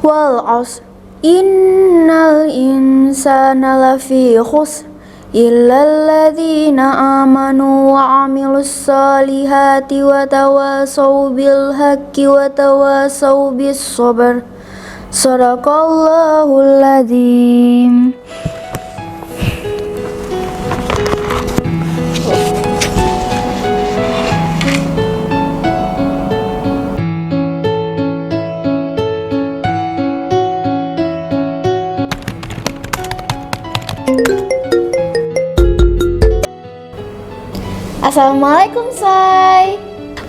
Wal 'ashr innal insana lafi khusr illal ladzina amanu wa 'amilus solihati wa tawasaw bil haqqi wa tawasaw bis sabr. Shadaqallahul adzim. Assalamualaikum, Say.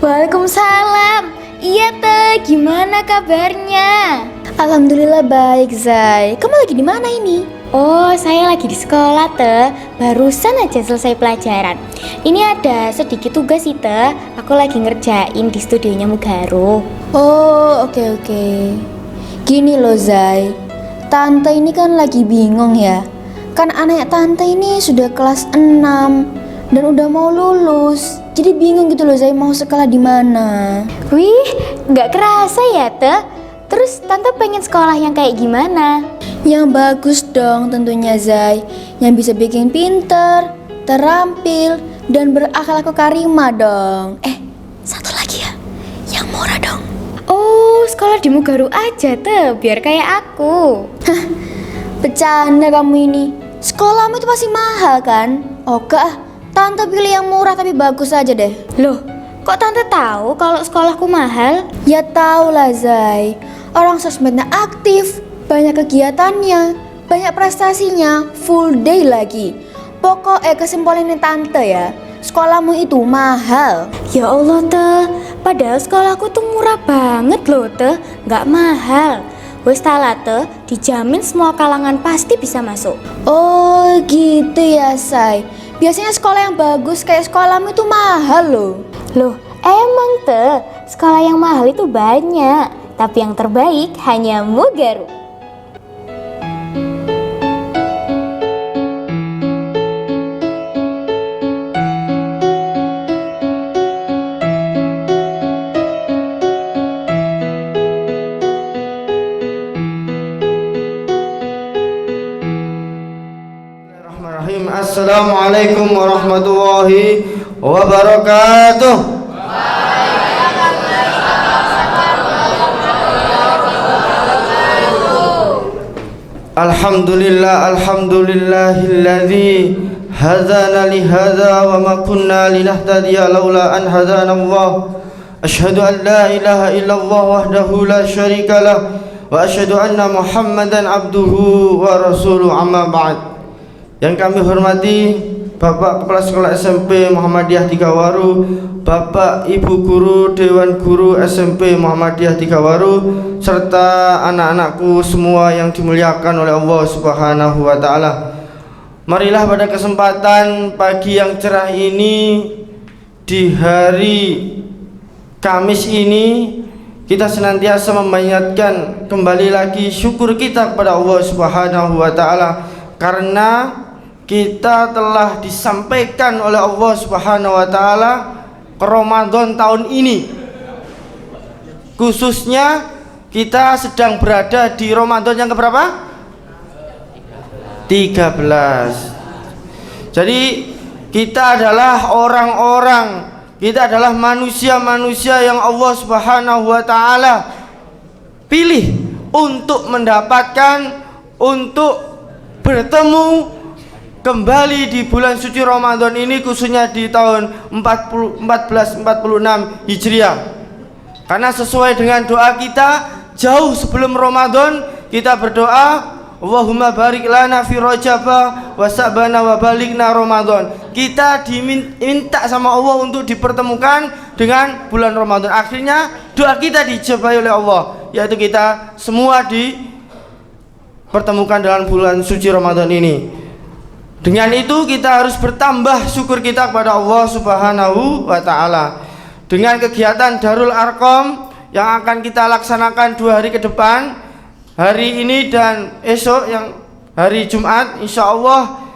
Waalaikumsalam. Iya teh, gimana kabarnya? Alhamdulillah baik, Zai. Kamu lagi di mana ini? Oh, saya lagi di sekolah teh. Barusan aja selesai pelajaran. Ini ada sedikit tugas sih teh. Aku lagi ngerjain di studionya Mugaru. Oh, oke. Gini loh, Zai. Tante ini kan lagi bingung ya. Kan anak tante ini sudah kelas 6 dan udah mau lulus. Jadi bingung gitu loh, Zai, mau sekolah di mana. Wih, nggak kerasa ya teh. Terus tante pengen sekolah yang kayak gimana? Yang bagus dong tentunya, Zai. Yang bisa bikin pinter, terampil, dan berakhlak karimah dong. Satu lagi ya, yang murah dong. Oh, sekolah di Mugaru aja teh, biar kayak aku. Bercanda kamu ini. Sekolahmu itu pasti mahal kan? Oke, tante pilih yang murah tapi bagus aja deh. Loh, kok tante tahu kalau sekolahku mahal? Ya tau lah, Zai. Orang sosmednya aktif, banyak kegiatannya, banyak prestasinya, full day lagi. Pokoknya kesimpulannya tante ya, sekolahmu itu mahal. Ya Allah teh, padahal sekolahku tuh murah banget loh teh, nggak mahal. Wes tala teh, dijamin semua kalangan pasti bisa masuk. Oh gitu ya, Say. Biasanya sekolah yang bagus kayak sekolahmu itu mahal loh. Loh, emang teh, sekolah yang mahal itu banyak. Tapi yang terbaik hanya Mugaru. Bismillahirrahmanirrahim. Assalamualaikum warahmatullahi wabarakatuh. Alhamdulillahilladzi hadana li hadza wa ma kunna linahtadiya laula an hadana Allah. Asyhadu an la ilaha illallah wahdahu la syarika lah wa asyhadu anna Muhammadan abduhu wa rasuluhu, amma ba'd. Yang kami hormati Bapak Kepala Sekolah SMP Muhammadiyah Tigawaru, Bapak Ibu Guru Dewan Guru SMP Muhammadiyah Tigawaru, serta anak-anakku semua yang dimuliakan oleh Allah Subhanahu wa Ta'ala. Marilah pada kesempatan pagi yang cerah ini, di hari Kamis ini, kita senantiasa memanjatkan kembali lagi syukur kita kepada Allah Subhanahu wa Ta'ala, karena kita telah disampaikan oleh Allah Subhanahu wa Ta'ala ke Ramadan tahun ini. Khususnya kita sedang berada di Ramadan yang keberapa? 13. Jadi kita adalah orang-orang, kita adalah manusia-manusia yang Allah Subhanahu wa Ta'ala pilih untuk mendapatkan, untuk bertemu kembali di bulan suci Ramadan ini, khususnya di tahun 1446 Hijriah. Karena sesuai dengan doa kita, jauh sebelum Ramadan kita berdoa, Allahumma barik lana fi Rajaba wa Sa'bana wa balighna Ramadan. Kita diminta sama Allah untuk dipertemukan dengan bulan Ramadan. Akhirnya doa kita dijabahi oleh Allah, yaitu kita semua dipertemukan dalam bulan suci Ramadan ini. Dengan itu kita harus bertambah syukur kita kepada Allah Subhanahu wa Ta'ala. Dengan kegiatan Darul Arqam yang akan kita laksanakan 2 hari ke depan, hari ini dan esok yang hari Jumat, insya Allah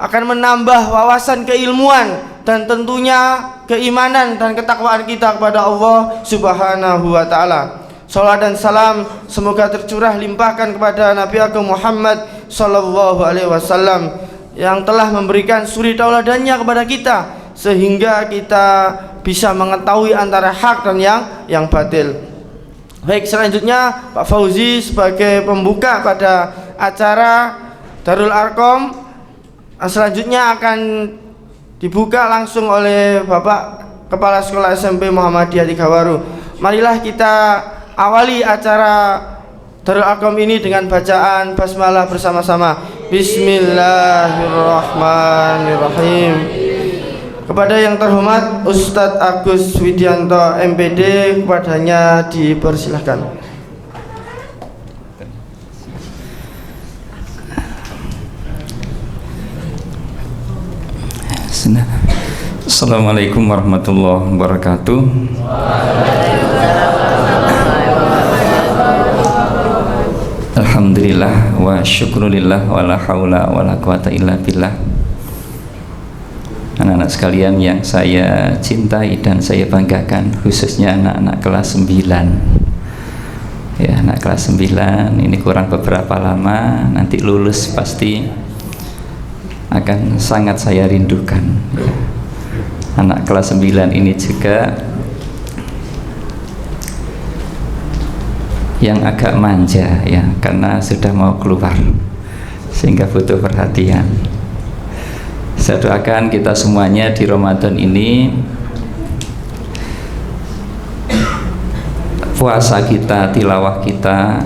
akan menambah wawasan keilmuan dan tentunya keimanan dan ketakwaan kita kepada Allah Subhanahu wa Ta'ala. Salat dan salam semoga tercurah limpahkan kepada Nabi Agung Muhammad sallallahu alaihi wasallam yang telah memberikan suri tauladannya kepada kita sehingga kita bisa mengetahui antara hak dan yang batil. Baik, selanjutnya Pak Fauzi sebagai pembuka pada acara Darul Arkom selanjutnya akan dibuka langsung oleh Bapak Kepala Sekolah SMP Muhammadiyah Tigawaru. Marilah kita awali acara Darul Arkom ini dengan bacaan basmalah bersama-sama. Bismillahirrahmanirrahim. Kepada yang terhormat Ustadz Agus Widianto MPD, kepadanya dipersilahkan. Assalamualaikum warahmatullahi wabarakatuh. Alhamdulillah wa syukrulillah wa la haula wa la quwata illa billah. Anak-anak sekalian yang saya cintai dan saya banggakan, khususnya anak-anak kelas 9. Ya, anak kelas 9 ini kurang beberapa lama nanti lulus, pasti akan sangat saya rindukan. Ya. Anak kelas 9 ini juga yang agak manja ya, karena sudah mau keluar sehingga butuh perhatian. Saya doakan kita semuanya di Ramadan ini, puasa kita, tilawah kita,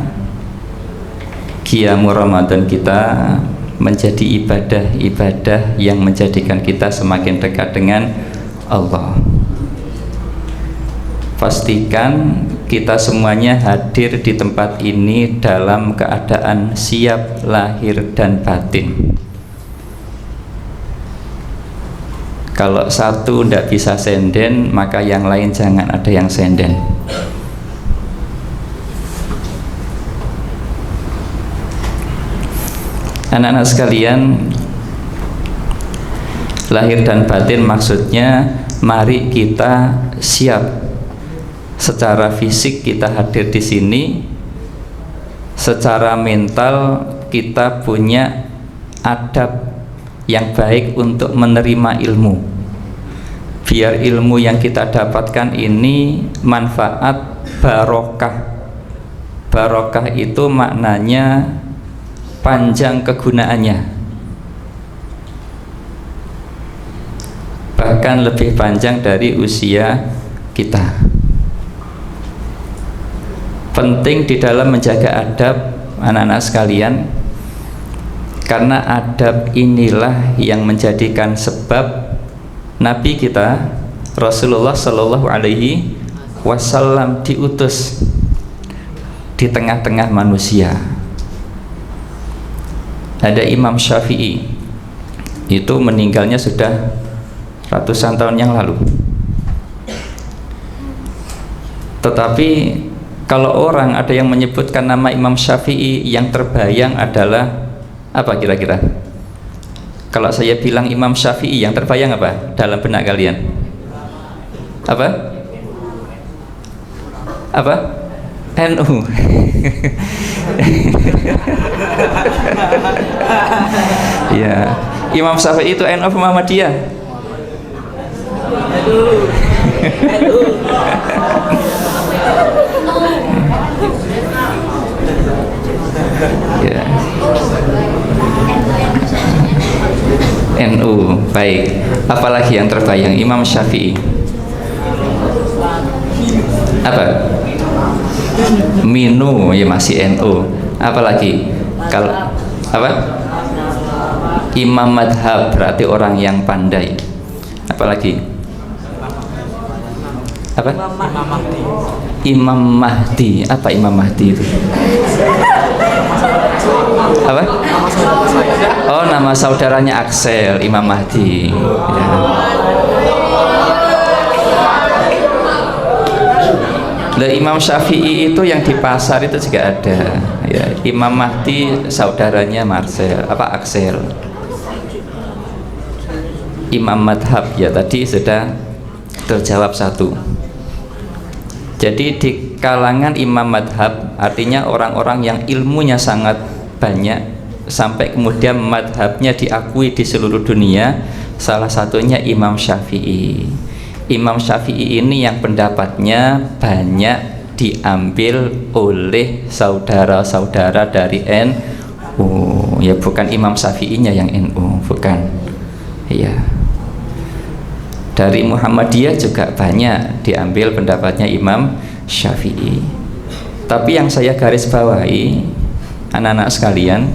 qiyamul Ramadan kita menjadi ibadah-ibadah yang menjadikan kita semakin dekat dengan Allah. Pastikan kita semuanya hadir di tempat ini dalam keadaan siap lahir dan batin. Kalau satu tidak bisa senden, maka yang lain jangan ada yang senden. Anak-anak sekalian, lahir dan batin maksudnya mari kita siap. Secara fisik kita hadir di sini, secara mental kita punya adab yang baik untuk menerima ilmu, biar ilmu yang kita dapatkan ini manfaat barokah. Barokah itu maknanya panjang kegunaannya, bahkan lebih panjang dari usia kita. Penting di dalam menjaga adab anak-anak sekalian, karena adab inilah yang menjadikan sebab Nabi kita Rasulullah Shallallahu Alaihi Wasallam diutus di tengah-tengah manusia. Ada Imam Syafi'i, itu meninggalnya sudah ratusan tahun yang lalu. Tetapi kalau orang ada yang menyebutkan nama Imam Syafi'i, yang terbayang adalah apa kira-kira? Kalau saya bilang Imam Syafi'i, yang terbayang apa dalam benak kalian? Apa? Apa? NU. Ya, Imam Syafi'i itu NU Muhammadiyah. Ya. NU, baik. Apalagi yang terbayang Imam Syafi'i? Apa? Minu, ya masih NU. Apalagi? Kalau apa? Imam madhab, berarti orang yang pandai. Apalagi? Apa? Imam Mahdi. Apa Imam Mahdi itu? Apa? Oh, nama saudaranya Axel, Imam Mahdi ya. Lah, Imam Syafi'i itu yang di pasar itu juga ada ya. Imam Mahdi saudaranya Marcel, apa Axel. Imam madhab ya, tadi sudah terjawab satu. Jadi kalangan imam madhab, artinya orang-orang yang ilmunya sangat banyak sampai kemudian madhabnya diakui di seluruh dunia, salah satunya Imam Syafi'i. Imam Syafi'i ini yang pendapatnya banyak diambil oleh saudara-saudara dari NU. Ya bukan Imam Syafi'inya yang NU, bukan. Iya. Dari Muhammadiyah juga banyak diambil pendapatnya Imam Syafi'i. Tapi yang saya garis bawahi, anak-anak sekalian,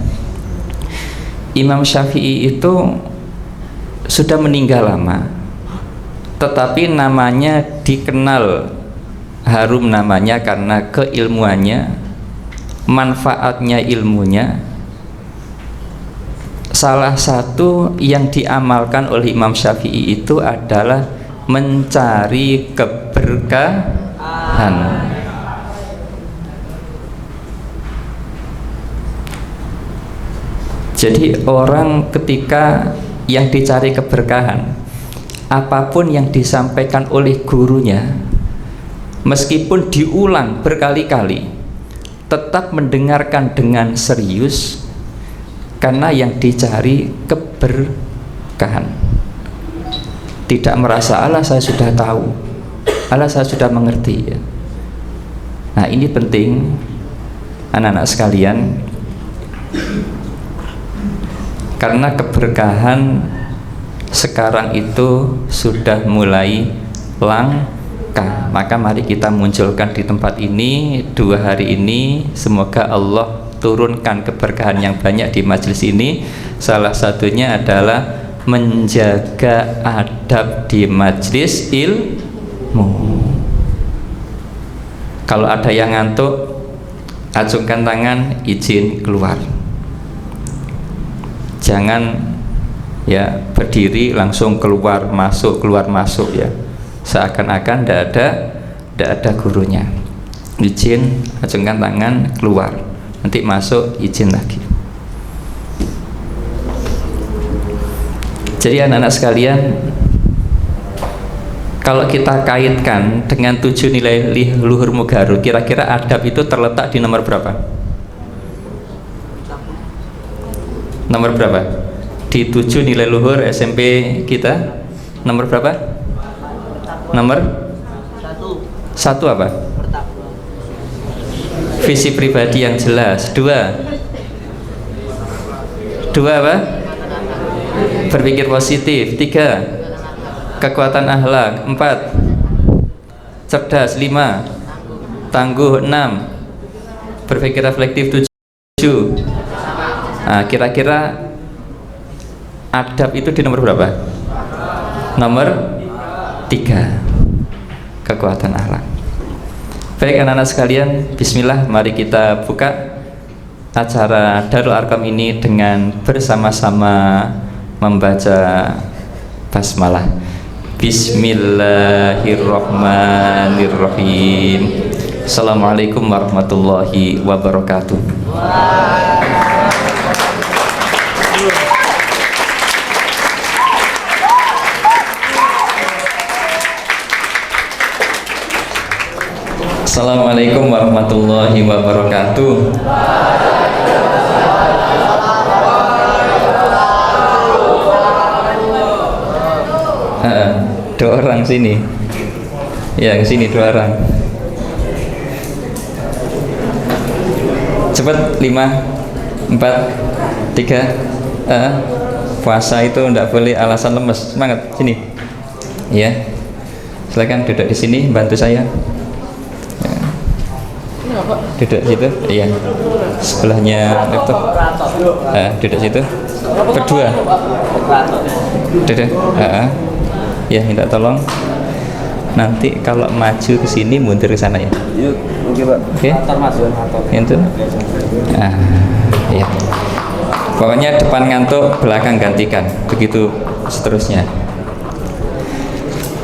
Imam Syafi'i itu sudah meninggal lama, tetapi namanya dikenal harum namanya karena keilmuannya, manfaatnya ilmunya. Salah satu yang diamalkan oleh Imam Syafi'i itu adalah mencari keberkahan. Jadi orang ketika yang dicari keberkahan, apapun yang disampaikan oleh gurunya, meskipun diulang berkali-kali, tetap mendengarkan dengan serius, karena yang dicari keberkahan. Tidak merasa Allah saya sudah tahu, Allah saya sudah mengerti. Nah ini penting anak-anak sekalian, karena keberkahan sekarang itu sudah mulai langka. Maka mari kita munculkan di tempat ini 2 hari ini, semoga Allah turunkan keberkahan yang banyak di majelis ini. Salah satunya adalah menjaga adab di majelis ilmu. Kalau ada yang ngantuk, acungkan tangan, izin keluar. Jangan ya berdiri langsung keluar masuk ya, seakan-akan tidak ada gurunya. Izin, acungkan tangan, keluar. Nanti masuk, izin lagi. Jadi anak-anak sekalian, kalau kita kaitkan dengan 7 nilai luhur mugaru, kira-kira adab itu terletak di nomor berapa? Nomor berapa? Di 7 nilai luhur SMP kita nomor berapa? Nomor 1 apa? Visi pribadi yang jelas. 2 apa? Berpikir positif. 3 kekuatan akhlak. 4 cerdas. 5 tangguh. 6 berpikir reflektif. 7 nah, kira-kira adab itu di nomor berapa? Nomor 3 kekuatan akhlak. Baik anak-anak sekalian, bismillah, mari kita buka acara Darul Arqam ini dengan bersama-sama membaca basmalah. Bismillahirrahmanirrahim. Assalamualaikum warahmatullahi wabarakatuh. Assalamualaikum warahmatullahi wabarakatuh. Dua orang sini. Ya, sini 2 orang. Cepat, 5 4 3. Puasa itu enggak boleh alasan lemes. Semangat, sini. Ya. Silakan duduk di sini, bantu saya. Duduk situ, iya. Sebelahnya laptop. Duduk situ. Berdua. Duduk. Ya, minta tolong. Nanti kalau maju ke sini, mundur ke sana ya. Oke, Pak. Oke. Itu. Ya. Pokoknya depan ngantuk, belakang gantikan. Begitu seterusnya.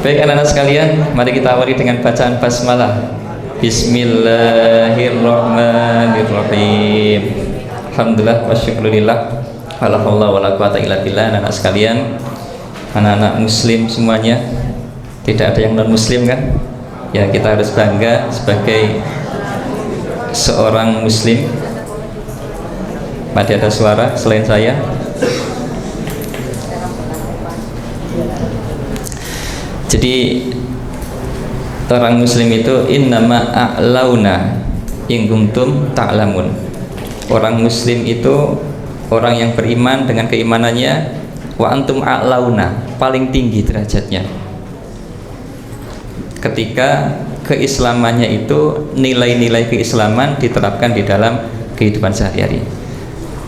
Baik anak-anak sekalian, mari kita awali dengan bacaan basmalah. Bismillahirrahmanirrahim. Alhamdulillah wa syukurillah. Wala haula wala quwata illa billah. Anak-anak sekalian, anak-anak muslim semuanya, tidak ada yang non muslim kan? Ya, kita harus bangga sebagai seorang muslim. Masih ada suara selain saya? Jadi orang muslim itu innama a'launa in kuntum ta'lamun. Orang muslim itu orang yang beriman dengan keimanannya, wa antum a'launa, paling tinggi derajatnya. Ketika keislamannya itu nilai-nilai keislaman diterapkan di dalam kehidupan sehari-hari.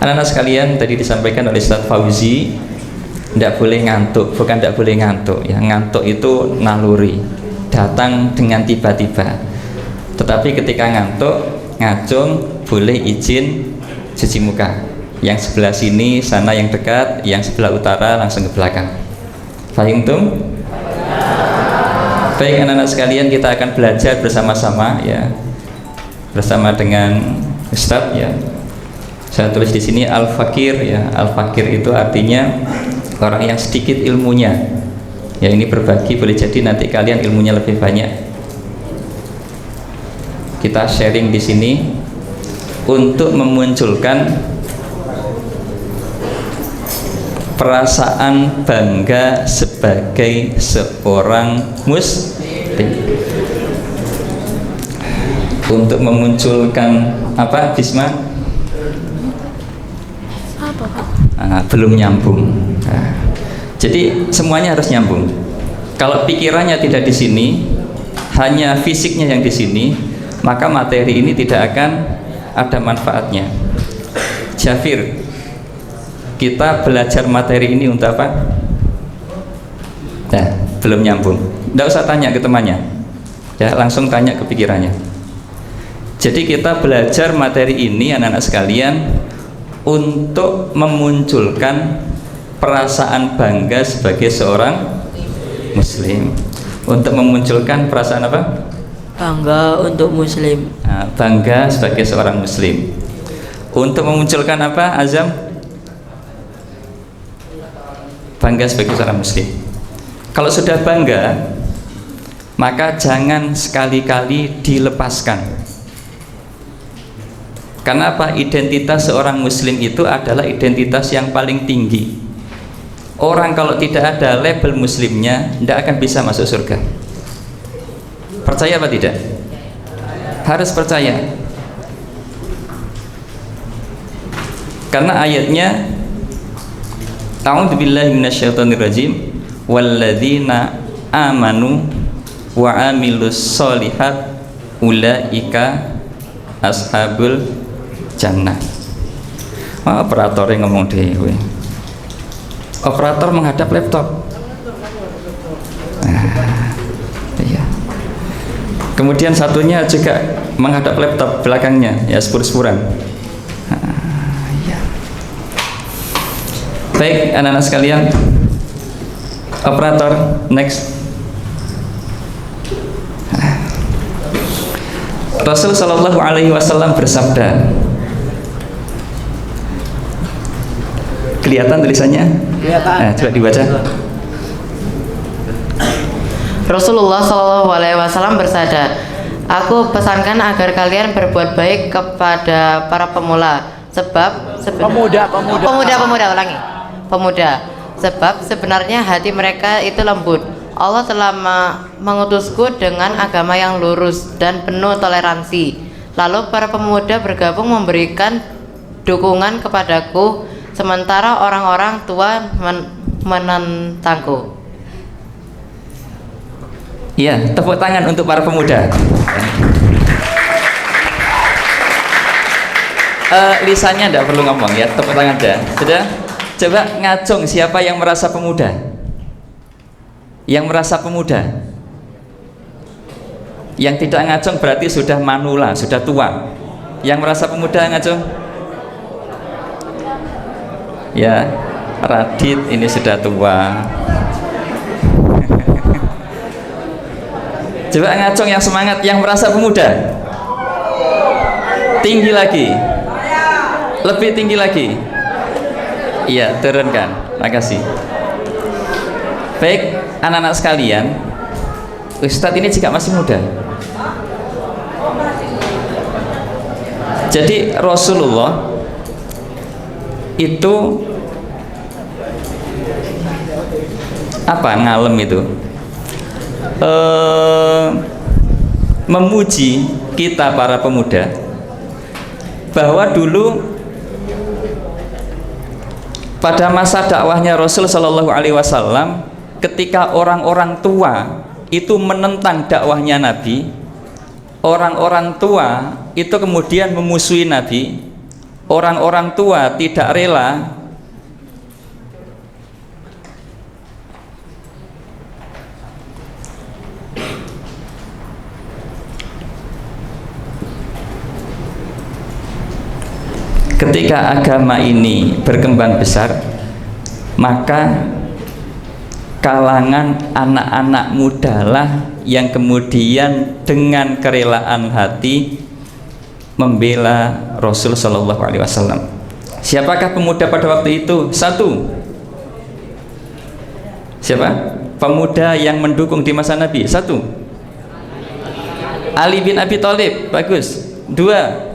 Anak-anak sekalian, tadi disampaikan oleh Ustaz Fauzi, tidak boleh ngantuk. Bukan tidak boleh ngantuk ya, ngantuk itu naluri, datang dengan tiba-tiba. Tetapi ketika ngantuk, ngacung, boleh izin cuci muka. Yang sebelah sini, sana yang dekat, yang sebelah utara langsung ke belakang. Fahim tum? Baik anak-anak sekalian, kita akan belajar bersama-sama ya, bersama dengan Ustadz ya. Saya tulis di sini al-fakir ya. Al-fakir itu artinya orang yang sedikit ilmunya. Ya, ini berbagi, boleh jadi nanti kalian ilmunya lebih banyak. Kita sharing di sini untuk memunculkan perasaan bangga sebagai seorang muslim, untuk memunculkan apa, Bisma? Belum nyambung. Jadi semuanya harus nyambung. Kalau pikirannya tidak di sini, hanya fisiknya yang di sini, maka materi ini tidak akan ada manfaatnya. Jafir, kita belajar materi ini untuk apa? Nah, belum nyambung. Tidak usah tanya ke temannya, ya, langsung tanya ke pikirannya. Jadi kita belajar materi ini anak-anak sekalian untuk memunculkan perasaan bangga sebagai seorang muslim. Untuk memunculkan perasaan apa? Bangga untuk muslim. Nah, bangga sebagai seorang muslim. Untuk memunculkan apa, Azam? Bangga sebagai seorang muslim. Kalau sudah bangga, maka jangan sekali-kali dilepaskan. Karena apa? Identitas seorang muslim itu adalah identitas yang paling tinggi. Orang kalau tidak ada label muslimnya, tidak akan bisa masuk surga. Percaya apa tidak? Harus percaya. Karena ayatnya, A'udzubillahi minasyaitonirrajim, walladzina amanu wa amilus solihat ulaika ashabul jannah. Operator yang ngomong dewe. Operator menghadap laptop. Iya. Kemudian satunya juga menghadap laptop belakangnya, ya, spur-spuran. Iya. Baik anak-anak sekalian, operator next. Rasul Shallallahu Alaihi Wasallam bersabda, kelihatan tulisannya? Kelihatan. Coba dibaca. Rasulullah Shallallahu Alaihi Wasallam bersabda, "Aku pesankan agar kalian berbuat baik kepada para pemula, sebab pemuda. Sebab sebenarnya hati mereka itu lembut. Allah telah mengutusku dengan agama yang lurus dan penuh toleransi. Lalu para pemuda bergabung memberikan dukungan kepadaku, sementara orang-orang tua menentangku." Iya, tepuk tangan untuk para pemuda. Lisannya tidak perlu ngomong ya, tepuk tangan aja. Sudah? Coba ngacung, siapa yang merasa pemuda? Yang merasa pemuda? Yang tidak ngacung berarti sudah manula, sudah tua. Yang merasa pemuda ngacung? Ya, Radit ini sudah tua. Coba ngacung yang semangat, yang merasa pemuda. Tinggi lagi. Lebih tinggi lagi. Iya, turunkan. Makasih. Baik, anak-anak sekalian, Ustadz ini juga masih muda. Jadi Rasulullah itu apa, ngalem itu memuji kita para pemuda bahwa dulu pada masa dakwahnya Rasul Shallallahu Alaihi Wasallam, ketika orang-orang tua itu menentang dakwahnya Nabi, orang-orang tua itu kemudian memusuhi Nabi, orang-orang tua tidak rela ketika agama ini berkembang besar, maka kalangan anak-anak mudalah yang kemudian dengan kerelaan hati membela Rasul Shallallahu Alaihi Wasallam. Siapakah pemuda pada waktu itu? Satu, siapa pemuda yang mendukung di masa Nabi? Satu, Ali bin Abi Thalib, bagus. Dua,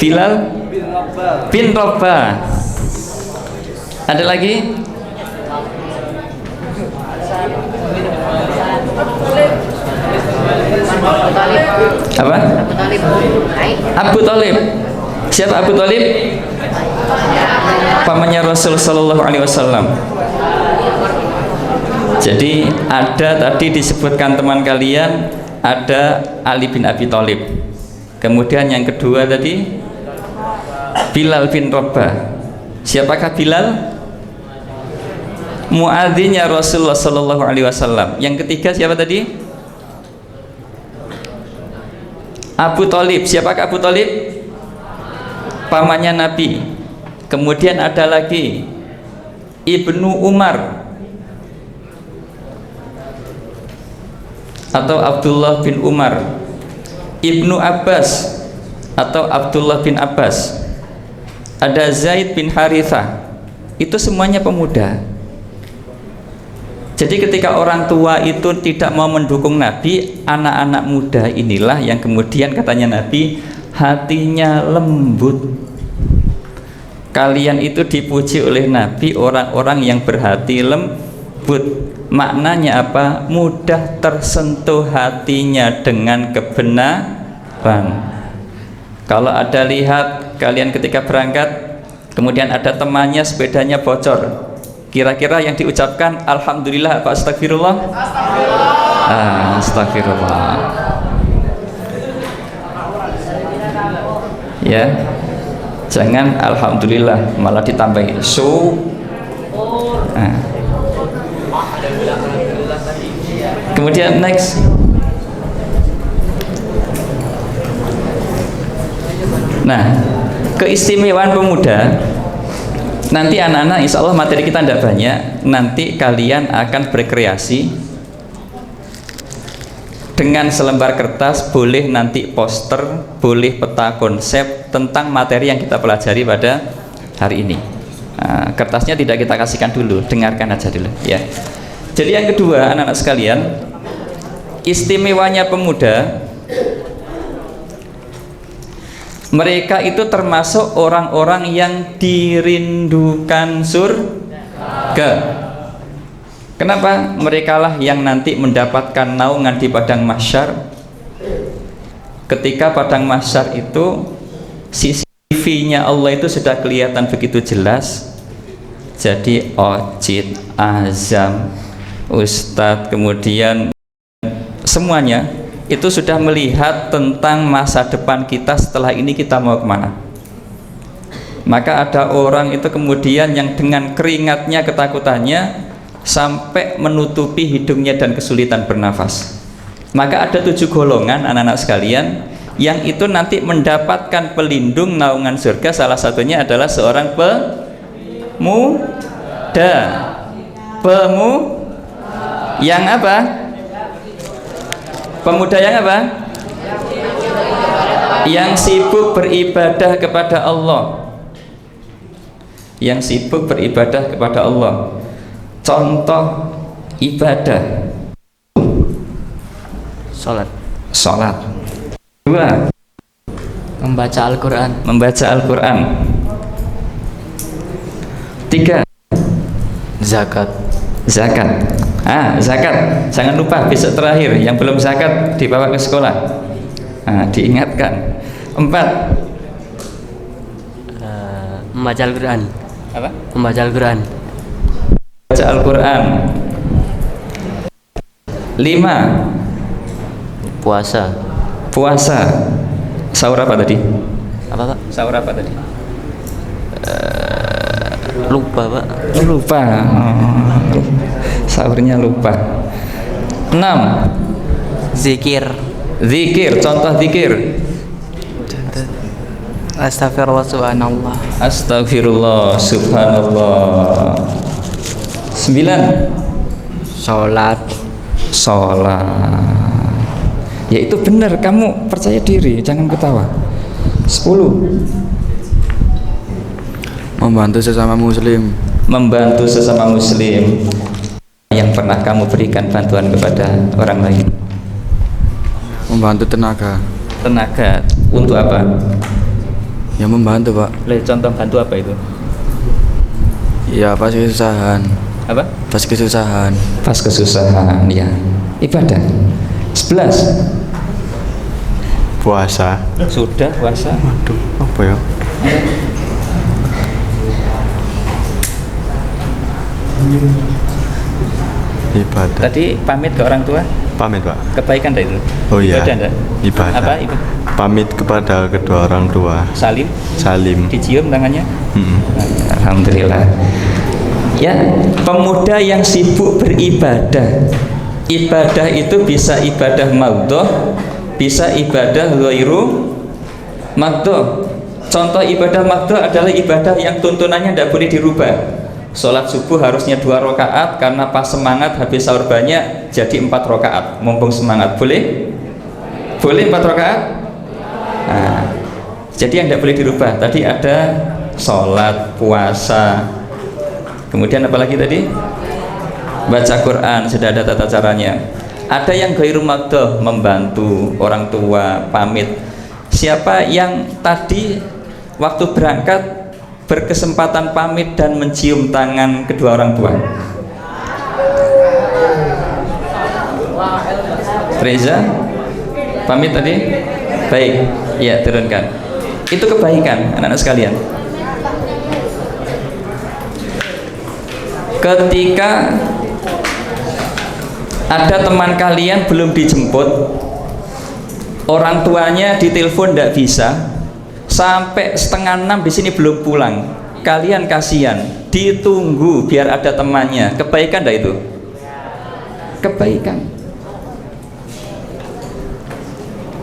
Bilal bin Rabah. Ada lagi? Apa? Abu Thalib. Siapa Abu Thalib? Pamannya Rasul Sallallahu Alaihi Wasallam. Jadi ada tadi disebutkan teman kalian, ada Ali bin Abi Thalib. Kemudian yang kedua tadi Bilal bin Rabah. Siapakah Bilal? Muadzinnya Rasulullah Sallallahu Alaihi Wasallam. Yang ketiga siapa tadi? Abu Thalib. Siapakah Abu Thalib? Pamannya Nabi. Kemudian ada lagi Ibnu Umar atau Abdullah bin Umar, Ibnu Abbas atau Abdullah bin Abbas, ada Zaid bin Harithah. Itu semuanya pemuda. Jadi ketika orang tua itu tidak mau mendukung Nabi, anak-anak muda inilah yang kemudian katanya Nabi, hatinya lembut. Kalian itu dipuji oleh Nabi, orang-orang yang berhati lembut. Maknanya apa? Mudah tersentuh hatinya dengan kebenaran. Kalau ada lihat kalian ketika berangkat, kemudian ada temannya sepedanya bocor, kira-kira yang diucapkan alhamdulillah apa astagfirullah? Astagfirullah. Ya, jangan alhamdulillah malah ditambahi kemudian next. Nah, keistimewaan pemuda, nanti anak-anak insya Allah materi kita tidak banyak. Nanti kalian akan berkreasi dengan selembar kertas, boleh nanti poster, boleh peta konsep tentang materi yang kita pelajari pada hari ini. Nah, kertasnya tidak kita kasihkan dulu, dengarkan aja dulu ya. Jadi yang kedua anak-anak sekalian, istimewanya pemuda, mereka itu termasuk orang-orang yang dirindukan surga. Kenapa? Merekalah yang nanti mendapatkan naungan di padang mahsyar. Ketika padang mahsyar itu CCTV-nya Allah itu sudah kelihatan begitu jelas. Jadi Ocit, Azam, Ustadz, kemudian semuanya itu sudah melihat tentang masa depan kita setelah ini kita mau kemana. Maka ada orang itu kemudian yang dengan keringatnya, ketakutannya sampai menutupi hidungnya dan kesulitan bernafas. Maka ada 7 golongan anak-anak sekalian yang itu nanti mendapatkan pelindung naungan surga. Salah satunya adalah seorang pemuda. Yang apa? Pemuda yang apa? Yang sibuk beribadah kepada Allah. Yang sibuk beribadah kepada Allah. Contoh Ibadah. Sholat. Sholat. 2. Membaca Al-Quran. Membaca Al-Quran. 3. Zakat. Zakat. Zakat. Jangan lupa besok terakhir yang belum zakat dibawa ke sekolah. Diingatkan. 4. Membaca Al-Quran. Apa? Membaca Al-Quran. Baca Al-Quran. 5. Puasa. Puasa. Sahur apa tadi? Apa Pak? Sahur apa tadi? Lupa Pak. Lupa. Sahurnya lupa. 6. Zikir. Zikir. Contoh zikir. Astagfirullah subhanallah. Astagfirullah subhanallah. 9. Sholat. Sholat. Ya itu benar, kamu percaya diri, jangan ketawa. 10. Membantu sesama muslim. Membantu sesama muslim. Yang pernah kamu berikan bantuan kepada orang lain? Membantu tenaga. Tenaga. Untuk apa? Ya membantu Pak. Contoh bantu apa itu? Ya pas kesusahan. Apa? Pas kesusahan. Pas kesusahan, ya. Ibadah. 11. Puasa. Sudah puasa. Waduh, apa ya? Ibadah. Tadi pamit ke orang tua, Pamit Pak. kebaikan dari itu. Oh iya. Ibadah enggak? Ibadah. Apa itu? Pamit kepada kedua orang tua. Salim, Salim. dicium tangannya. Mm-mm. Alhamdulillah. Ya, pemuda yang sibuk beribadah. Ibadah itu bisa ibadah maudhoh, bisa ibadah ghairu maudhoh. Contoh ibadah maudhoh adalah ibadah yang tuntunannya tidak boleh dirubah. Sholat subuh harusnya 2 rakaat, karena pas semangat habis sahur banyak jadi 4 rakaat. Mumpung semangat, boleh? Boleh 4 rakaat? Jadi yang tidak boleh dirubah. Tadi ada sholat, puasa, kemudian apa lagi tadi? Baca Quran, sudah ada tata caranya. Ada yang ghairu maudhoh, membantu orang tua, pamit. Siapa yang tadi waktu berangkat berkesempatan pamit dan mencium tangan kedua orang tua? Reza, pamit tadi? Baik, ya turunkan. Itu kebaikan anak-anak sekalian. Ketika ada teman kalian belum dijemput, orang tuanya ditelepon tidak bisa, sampai 5:30 di sini belum pulang, kalian kasihan, ditunggu biar ada temannya. Kebaikan tidak itu? Kebaikan.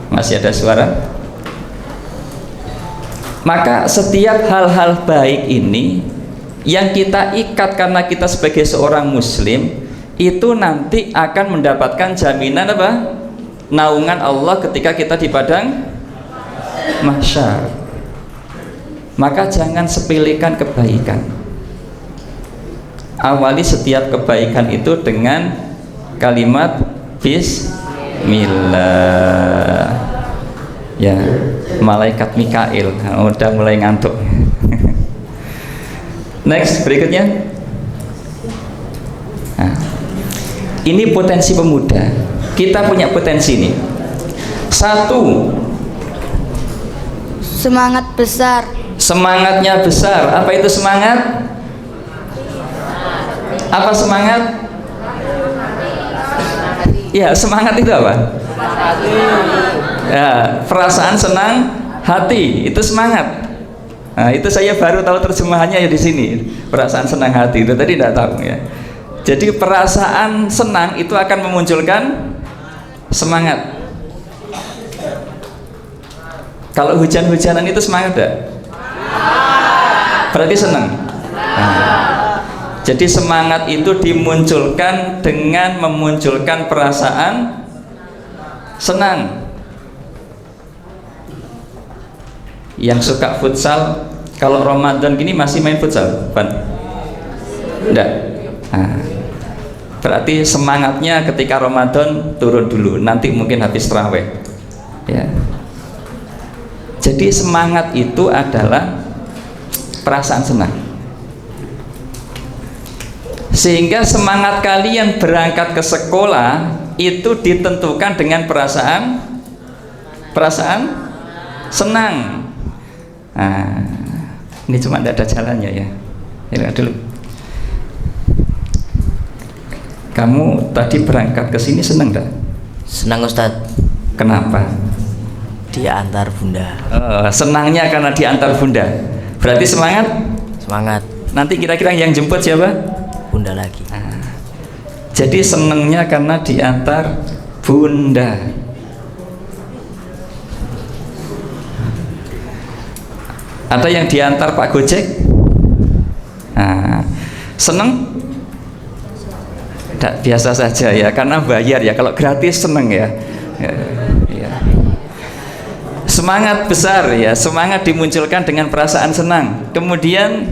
Masih ada suara? Maka setiap hal-hal baik ini yang kita ikat karena kita sebagai seorang muslim, itu nanti akan mendapatkan jaminan apa? Naungan Allah ketika kita di padang mahsyar. Maka jangan sepelekan kebaikan. Awali setiap kebaikan itu dengan kalimat Bismillah. Ya, malaikat Mikail udah mulai ngantuk. Next, berikutnya. Nah, ini potensi pemuda. Kita punya potensi ini. 1. Semangat besar. Semangatnya besar. Apa itu semangat? Apa semangat? Ya, semangat itu apa? Ya, perasaan senang hati, itu semangat. Nah, itu saya baru tahu terjemahannya ya di sini. Perasaan senang hati itu tadi tidak tahu ya. Jadi perasaan senang itu akan memunculkan semangat. Kalau hujan-hujanan itu semangat enggak? Berarti senang. Jadi semangat itu dimunculkan dengan memunculkan perasaan senang. Yang suka futsal, kalau Ramadan gini masih main futsal? Enggak. Berarti semangatnya ketika Ramadan turun dulu, nanti mungkin habis tarawih. Ya. Jadi semangat itu adalah perasaan senang. Sehingga semangat kalian berangkat ke sekolah itu ditentukan dengan perasaan senang. Nah, ini cuma tidak ada jalannya ya. Lihat dulu. Kamu tadi berangkat ke sini senang enggak? Senang Ustadz. Kenapa? Diantar bunda. Senangnya karena diantar bunda. Berarti semangat? Semangat. Nanti kira-kira yang jemput siapa? Bunda lagi. Jadi senangnya karena diantar bunda. Ada yang diantar Pak Gojek? Seneng? Tidak, biasa saja ya, karena bayar ya. Kalau gratis seneng ya. Ya. Semangat besar ya, semangat dimunculkan dengan perasaan senang. Kemudian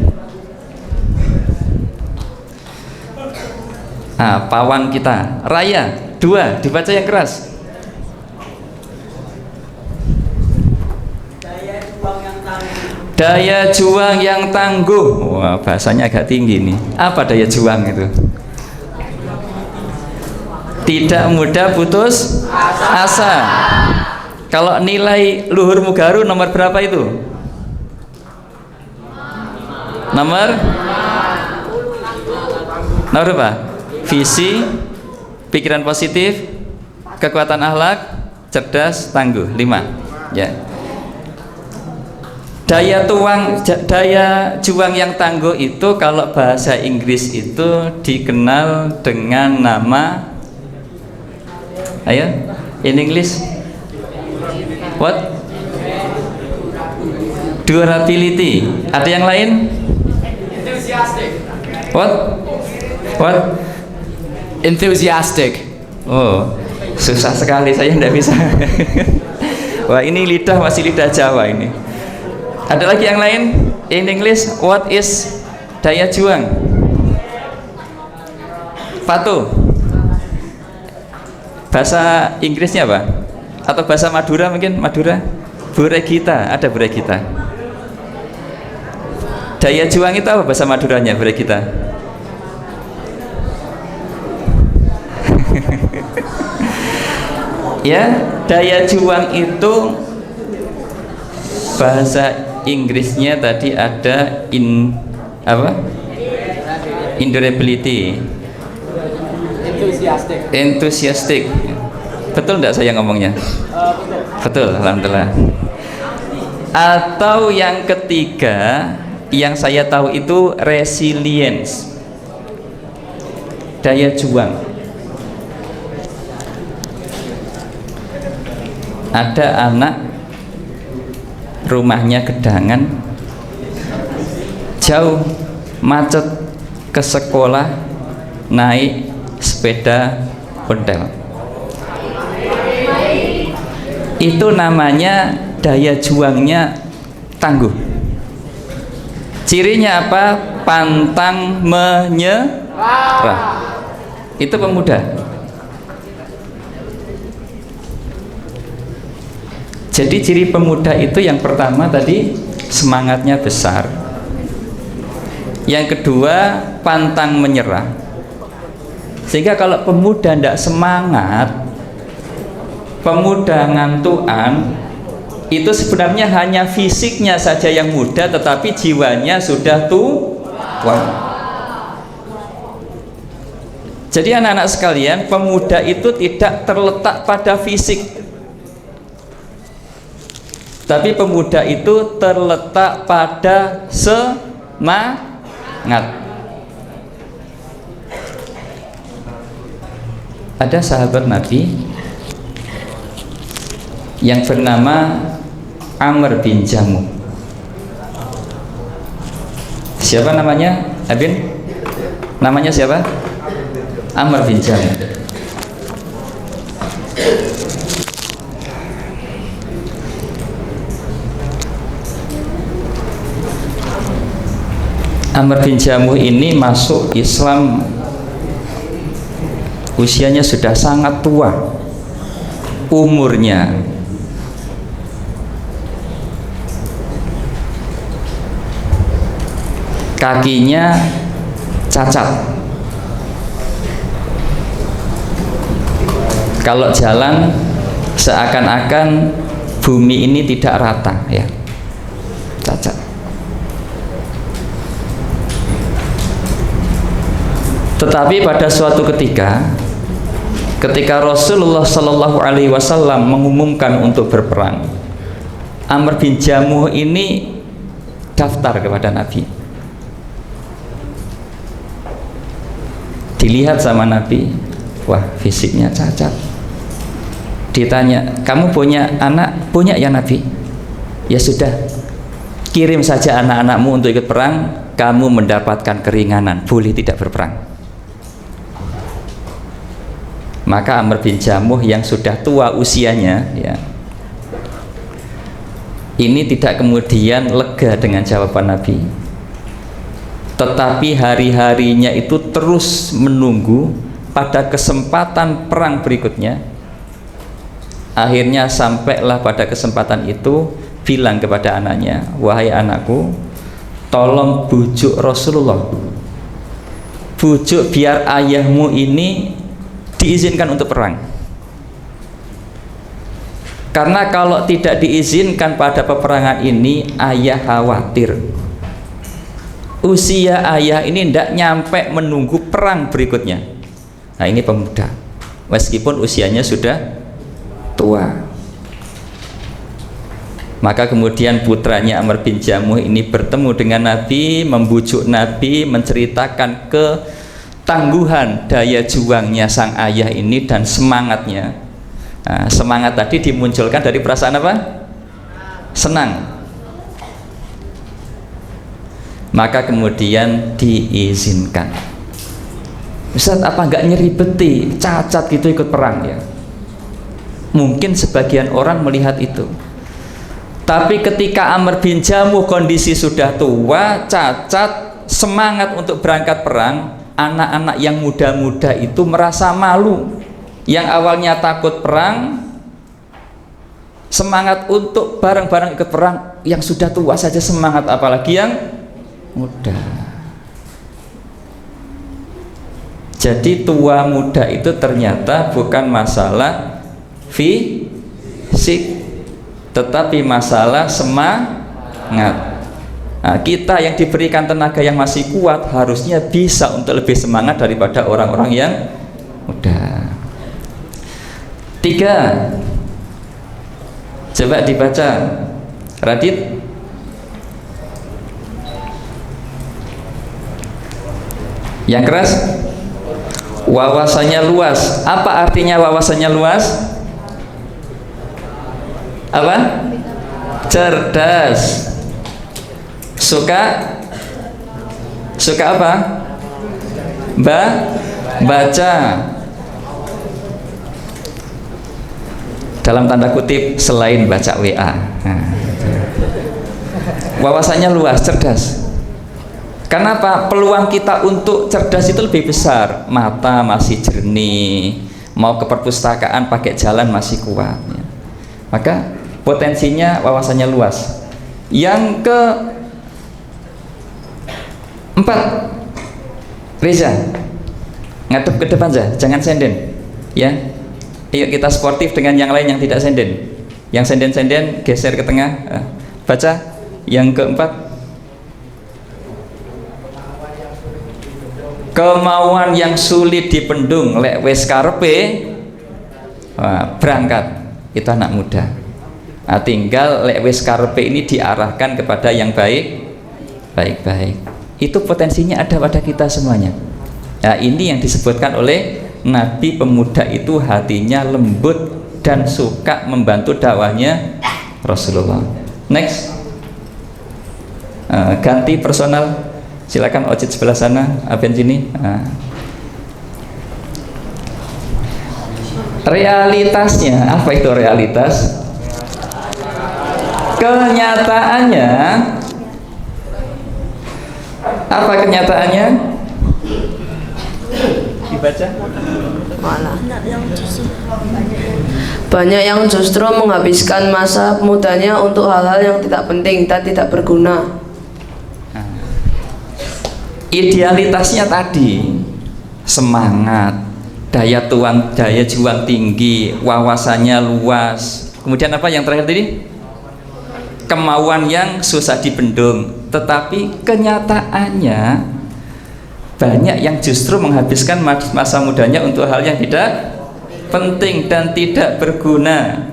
pawang kita, raya, 2, dibaca yang keras. Daya juang yang tangguh. Wah, bahasanya agak tinggi nih. Apa daya juang itu? Tidak mudah putus asa. Kalau nilai Luhur Mugaru nomor berapa itu? Nomor berapa? Visi, pikiran positif, kekuatan akhlak, cerdas, tangguh. 5. Ya. Daya juang yang tangguh itu kalau bahasa Inggris itu dikenal dengan nama, ayo, in English, what? Durability. Ada yang lain? What? Enthusiastic. Oh, susah sekali, saya tidak bisa. Wah, ini lidah masih lidah Jawa ini. Ada lagi yang lain? In English, what is daya juang? Patu. Bahasa Inggrisnya apa? Atau bahasa Madura mungkin? Madura? Bu Regita, ada Bu Regita. Daya juang itu apa bahasa Maduranya, Bu Regita? Ya, daya juang itu bahasa Inggrisnya tadi ada endurability, enthusiastic. Betul enggak saya ngomongnya? Betul, alhamdulillah. Atau yang ketiga yang saya tahu itu resilience, daya juang. Ada anak rumahnya gedangan, jauh, macet, ke sekolah naik sepeda ontel. Itu namanya daya juangnya tangguh. Cirinya apa? Pantang menyerah. Itu pemuda. Jadi ciri pemuda itu yang pertama tadi semangatnya besar. Yang kedua pantang menyerah. Sehingga kalau pemuda tidak semangat, pemuda ngantuan, itu sebenarnya hanya fisiknya saja yang muda, tetapi jiwanya sudah tua. Jadi anak-anak sekalian, pemuda itu tidak terletak pada fisik, tapi pemuda itu terletak pada semangat. Ada sahabat Nabi yang bernama Amr bin Jamuh. Siapa namanya? Abin? Namanya siapa? Amr bin Jamuh. Amr bin Jamuh ini masuk Islam usianya sudah sangat tua, umurnya. Kakinya cacat. Kalau jalan seakan-akan bumi ini tidak rata, ya, cacat. Tetapi pada suatu ketika Rasulullah Shallallahu Alaihi Wasallam mengumumkan untuk berperang, Amr bin Jamuh ini daftar kepada Nabi. Dilihat sama Nabi, wah fisiknya cacat. Ditanya, kamu punya anak? Punya ya Nabi. Ya sudah, kirim saja anak-anakmu untuk ikut perang, kamu mendapatkan keringanan, boleh tidak berperang. Maka Amr bin Jamuh yang sudah tua usianya, ya, ini tidak kemudian lega dengan jawaban Nabi, tetapi hari-harinya itu terus menunggu. Pada kesempatan perang berikutnya, akhirnya sampailah pada kesempatan itu, bilang kepada anaknya, wahai anakku, tolong bujuk Rasulullah, bujuk biar ayahmu ini diizinkan untuk perang. Karena kalau tidak diizinkan pada peperangan ini, ayah khawatir usia ayah ini tidak nyampe menunggu perang berikutnya. Nah, ini pemuda meskipun usianya sudah tua. Maka kemudian putranya Amr bin Jamuh ini bertemu dengan Nabi, membujuk Nabi, menceritakan ketangguhan daya juangnya sang ayah ini dan semangatnya. Nah, semangat tadi dimunculkan dari perasaan apa? Senang. Maka kemudian diizinkan. Ustaz, apa enggak nyeribeti, cacat gitu ikut perang ya? Mungkin sebagian orang melihat itu. Tapi ketika Amr bin Jamuh kondisi sudah tua, cacat, semangat untuk berangkat perang, anak-anak yang muda-muda itu merasa malu. Yang awalnya takut perang, semangat untuk bareng-bareng ikut perang, yang sudah tua saja semangat, apalagi yang muda. Jadi tua muda itu ternyata bukan masalah fisik, tetapi masalah semangat. Nah, kita yang diberikan tenaga yang masih kuat harusnya bisa untuk lebih semangat daripada orang-orang yang muda. 3, coba dibaca, Radit. Yang keras, wawasannya luas. Apa artinya wawasannya luas? Apa? Cerdas. Suka apa? Baca. Dalam tanda kutip, selain baca WA. Nah, wawasannya luas, cerdas. Kenapa? Peluang kita untuk cerdas itu lebih besar. Mata masih jernih, mau ke perpustakaan pakai jalan masih kuat ya. Maka potensinya wawasannya luas. Yang ke-4, Reza, ngadep ke depan saja, jangan senden ya. Ayo kita sportif dengan yang lain yang tidak senden. Yang senden-senden geser ke tengah. Baca yang ke-4. Kemauan yang sulit dipendung lek wis karepe berangkat, itu anak muda. Nah, tinggal lek wis karepe ini diarahkan kepada yang baik-baik. Itu potensinya ada pada kita semuanya. Nah, ini yang disebutkan oleh Nabi, pemuda itu hatinya lembut dan suka membantu dakwahnya Rasulullah. Next, ganti personal. Silakan Ocit sebelah sana, Aben sini. Realitasnya, apa itu realitas? Kenyataannya, apa kenyataannya? dibaca. Banyak yang justru menghabiskan masa mudanya untuk hal-hal yang tidak penting dan tidak berguna. Idealitasnya tadi semangat, daya juang tinggi, wawasannya luas. Kemudian apa yang terakhir tadi? Kemauan yang susah dibendung. Tetapi kenyataannya banyak yang justru menghabiskan masa mudanya untuk hal yang tidak penting dan tidak berguna.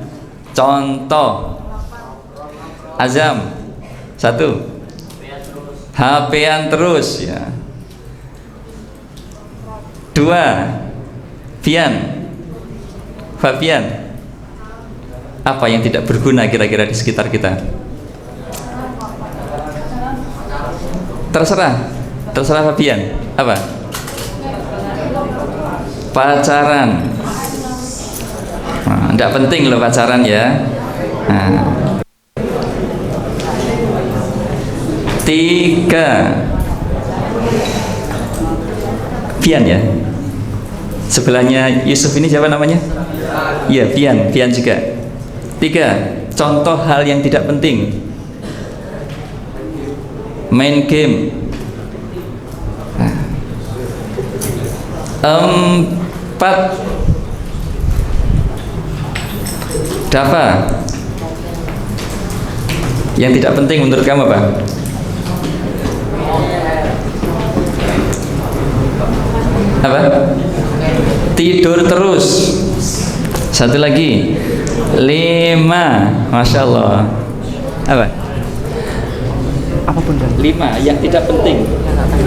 Contoh, Azam, 1, HP-an terus ya. 2, Fabian, apa yang tidak berguna kira-kira di sekitar kita? Terserah Fabian, apa? Pacaran. Nah, tidak penting loh pacaran ya. Nah. 3, Bian ya. Sebelahnya Yusuf ini siapa namanya? Iya, Bian juga. 3, contoh hal yang tidak penting. Main game. 4, Dava, yang tidak penting menurut kamu apa? Apa? Tidur terus. 1 lagi, 5, Masya Allah. Apa? Apapun kan? 5 yang tidak penting,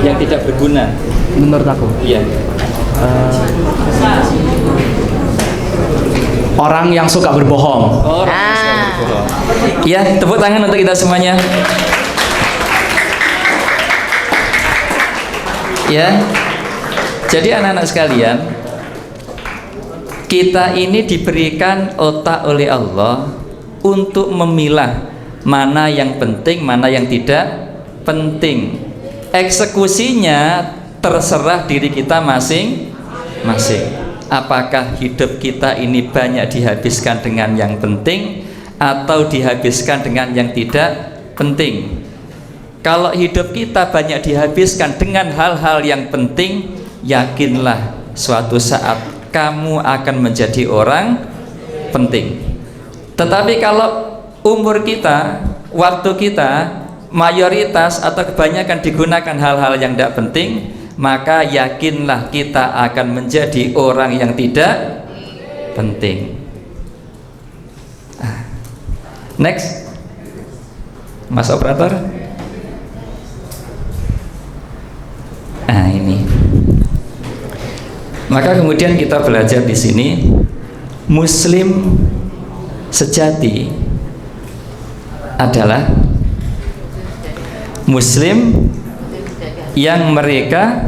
yang tidak berguna. Menurut aku. Iya. Orang yang suka berbohong. Iya, tepuk tangan untuk kita semuanya. Ya. Jadi anak-anak sekalian, kita ini diberikan otak oleh Allah untuk memilah mana yang penting, mana yang tidak penting. Eksekusinya terserah diri kita masing-masing. Apakah hidup kita ini banyak dihabiskan dengan yang penting atau dihabiskan dengan yang tidak penting? Kalau hidup kita banyak dihabiskan dengan hal-hal yang penting, yakinlah suatu saat kamu akan menjadi orang penting. Tetapi kalau umur kita, waktu kita mayoritas atau kebanyakan digunakan hal-hal yang tidak penting, maka yakinlah kita akan menjadi orang yang tidak penting. Next, Mas operator. Ini. Maka kemudian kita belajar di sini, Muslim sejati adalah Muslim yang mereka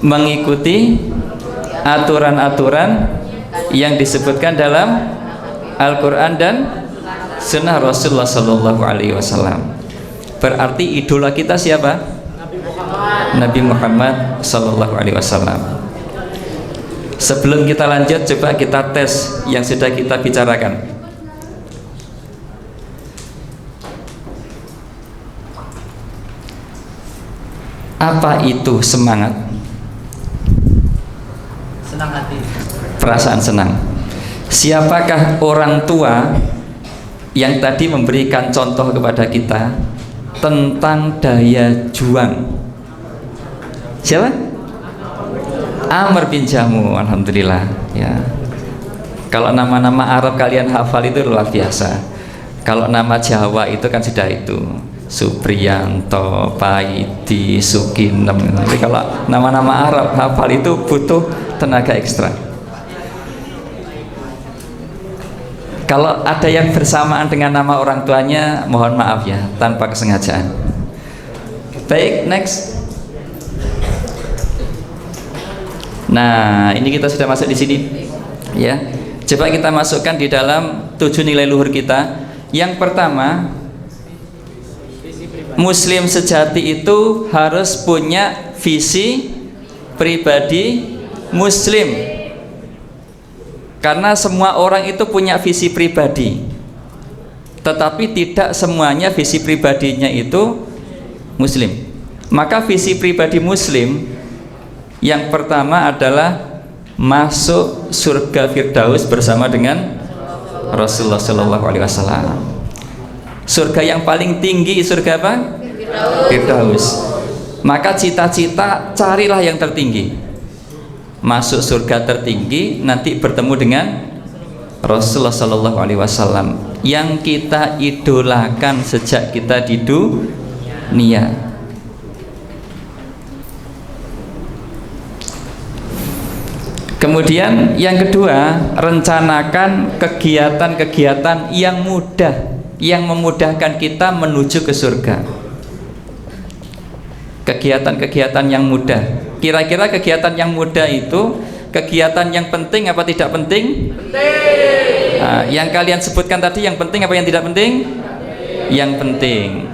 mengikuti aturan-aturan yang disebutkan dalam Al-Quran dan Sunnah Rasulullah Sallallahu Alaihi Wasallam. Berarti idola kita siapa? Nabi Muhammad Sallallahu Alaihi Wasallam. Sebelum kita lanjut, coba kita tes yang sudah kita bicarakan. Apa itu semangat? Senang hati. Perasaan senang. Siapakah orang tua yang tadi memberikan contoh kepada kita tentang daya juang? Siapa? Amr bin Jamu. Alhamdulillah ya. Kalau nama-nama Arab kalian hafal itu luar biasa. Kalau nama Jawa itu kan sudah itu, Supriyanto, Paidi, Sukinem. Tapi kalau nama-nama Arab hafal itu butuh tenaga ekstra. Kalau ada yang bersamaan dengan nama orang tuanya, mohon maaf ya, tanpa kesengajaan. Baik, next. Nah, ini kita sudah masuk di sini, ya. Coba kita masukkan di dalam 7 nilai luhur kita. Yang pertama, Muslim sejati itu harus punya visi pribadi Muslim. Karena semua orang itu punya visi pribadi, tetapi tidak semuanya visi pribadinya itu Muslim. Maka visi pribadi Muslim yang pertama adalah masuk surga Firdaus bersama dengan Rasulullah Shallallahu Alaihi Wasallam. Surga yang paling tinggi, surga apa? Firdaus. Maka cita-cita carilah yang tertinggi. Masuk surga tertinggi, nanti bertemu dengan Rasulullah Shallallahu Alaihi Wasallam yang kita idolakan sejak kita di dunia. Kemudian yang kedua, rencanakan kegiatan-kegiatan yang mudah, yang memudahkan kita menuju ke surga. Kegiatan-kegiatan yang mudah. Kira-kira kegiatan yang mudah itu kegiatan yang penting apa tidak penting? Penting. Nah, yang kalian sebutkan tadi yang penting apa yang tidak penting? Yang penting.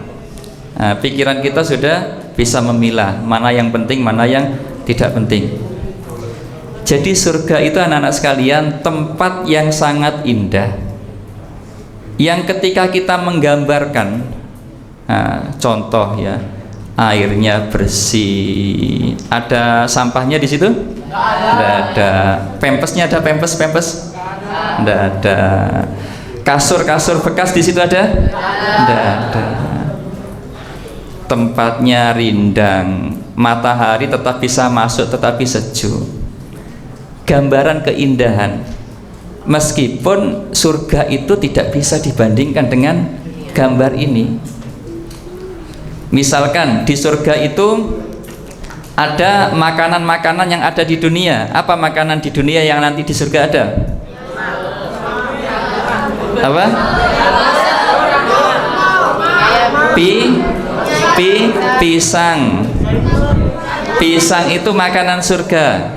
Nah, pikiran kita sudah bisa memilah mana yang penting, mana yang tidak penting. Jadi surga itu anak-anak sekalian tempat yang sangat indah, yang ketika kita menggambarkan, nah, contoh ya, airnya bersih, ada sampahnya di situ? Tidak ada. Pempesnya ada, pempes? Tidak ada. Kasur bekas di situ ada? Tidak ada. Tempatnya rindang, matahari tetap bisa masuk tetapi sejuk. Gambaran keindahan. Meskipun surga itu tidak bisa dibandingkan dengan gambar ini. Misalkan di surga itu ada makanan-makanan yang ada di dunia. Apa makanan di dunia yang nanti di surga ada? Apa? Pisang. Pisang itu makanan surga.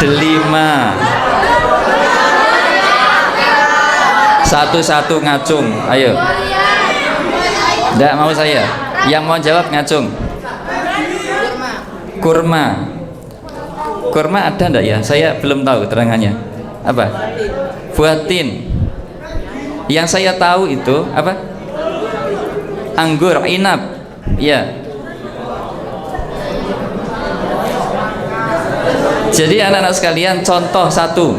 Delima. Satu-satu ngacung, ayo. Tidak mau saya. Yang mau jawab ngacung. Kurma. Kurma ada enggak ya? Saya belum tahu terangannya. Apa? Buatin. Yang saya tahu itu apa? Anggur, inap. Ya. Jadi anak-anak sekalian, contoh satu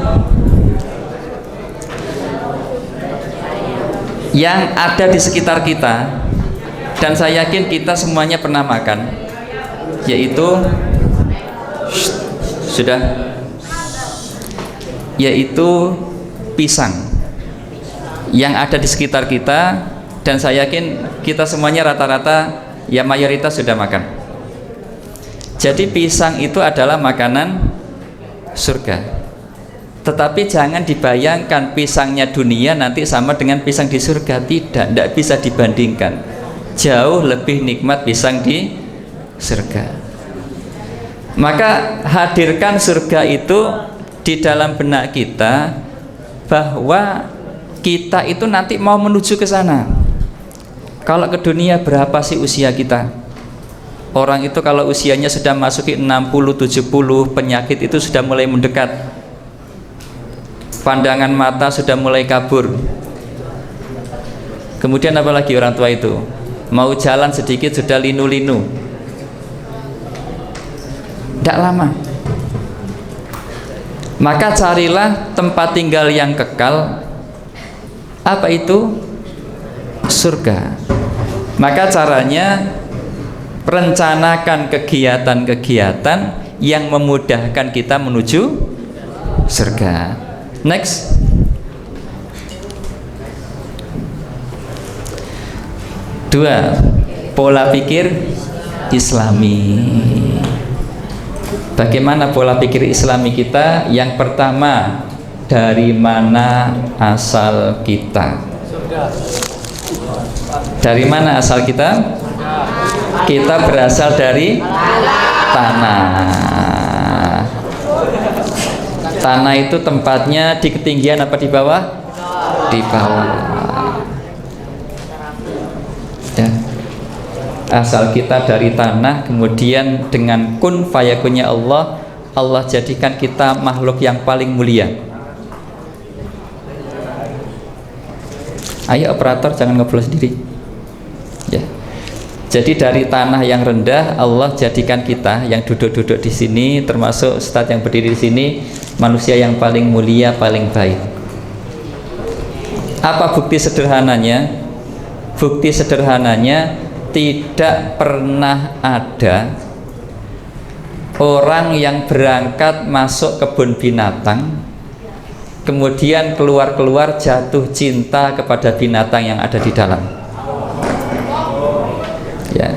yang ada di sekitar kita, dan saya yakin kita semuanya pernah makan, yaitu pisang yang ada di sekitar kita, dan saya yakin kita semuanya rata-rata ya mayoritas sudah makan. Jadi pisang itu adalah makanan surga. Tetapi jangan dibayangkan pisangnya dunia nanti sama dengan pisang di surga. Tidak bisa dibandingkan. Jauh lebih nikmat pisang di surga. Maka hadirkan surga itu di dalam benak kita, bahwa kita itu nanti mau menuju ke sana. Kalau ke dunia berapa sih usia kita? Orang itu kalau usianya sudah masuki 60-70, penyakit itu sudah mulai mendekat. Pandangan mata sudah mulai kabur. Kemudian apalagi orang tua itu? Mau jalan sedikit sudah linu-linu. Tidak lama. Maka carilah tempat tinggal yang kekal. Apa itu? Surga. Maka caranya rencanakan kegiatan-kegiatan yang memudahkan kita menuju surga. Next. Dua, pola pikir Islami. Bagaimana pola pikir Islami kita? Yang pertama, dari mana asal kita? Dari mana asal kita? Kita berasal dari tanah. Tanah itu tempatnya di ketinggian apa di bawah? Di bawah. Ya. asal kita dari tanah, kemudian dengan kun fayakunnya Allah, Allah jadikan kita makhluk yang paling mulia. Ayo operator, jangan ngobrol sendiri ya. Jadi dari tanah yang rendah Allah jadikan kita yang duduk-duduk di sini, termasuk Ustadz yang berdiri di sini, manusia yang paling mulia, paling baik. Apa bukti sederhananya? Bukti sederhananya, tidak pernah ada orang yang berangkat masuk kebun binatang kemudian keluar-keluar jatuh cinta kepada binatang yang ada di dalam. Ya.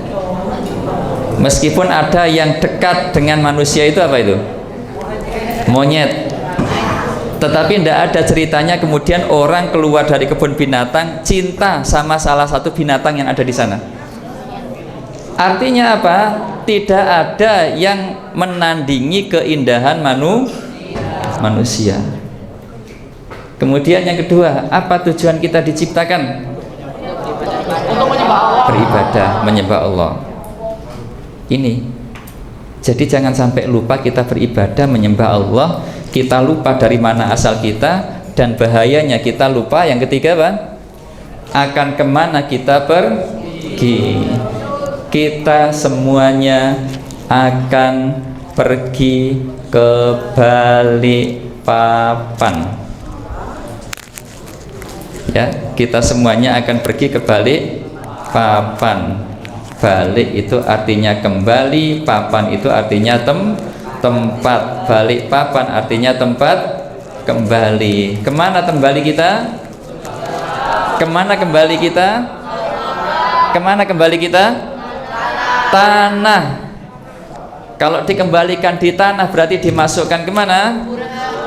Meskipun ada yang dekat dengan manusia itu apa itu? Monyet. Tetapi tidak ada ceritanya kemudian orang keluar dari kebun binatang cinta sama salah satu binatang yang ada di sana. Artinya apa? Tidak ada yang menandingi keindahan manusia. Kemudian yang kedua, apa tujuan kita diciptakan? Beribadah, menyembah Allah. Ini. Jadi jangan sampai lupa kita beribadah, menyembah Allah. Kita lupa dari mana asal kita, dan bahayanya kita lupa yang ketiga apa? Akan kemana kita pergi. Kita semuanya akan pergi ke Balikpapan. Ya, kita semuanya akan pergi ke Balikpapan. Balik itu artinya kembali, papan itu artinya tempat. Balikpapan artinya tempat kembali. Kemana kembali kita? Kemana kembali kita? Kemana kembali kita? Tanah. Kalau dikembalikan di tanah berarti dimasukkan kemana?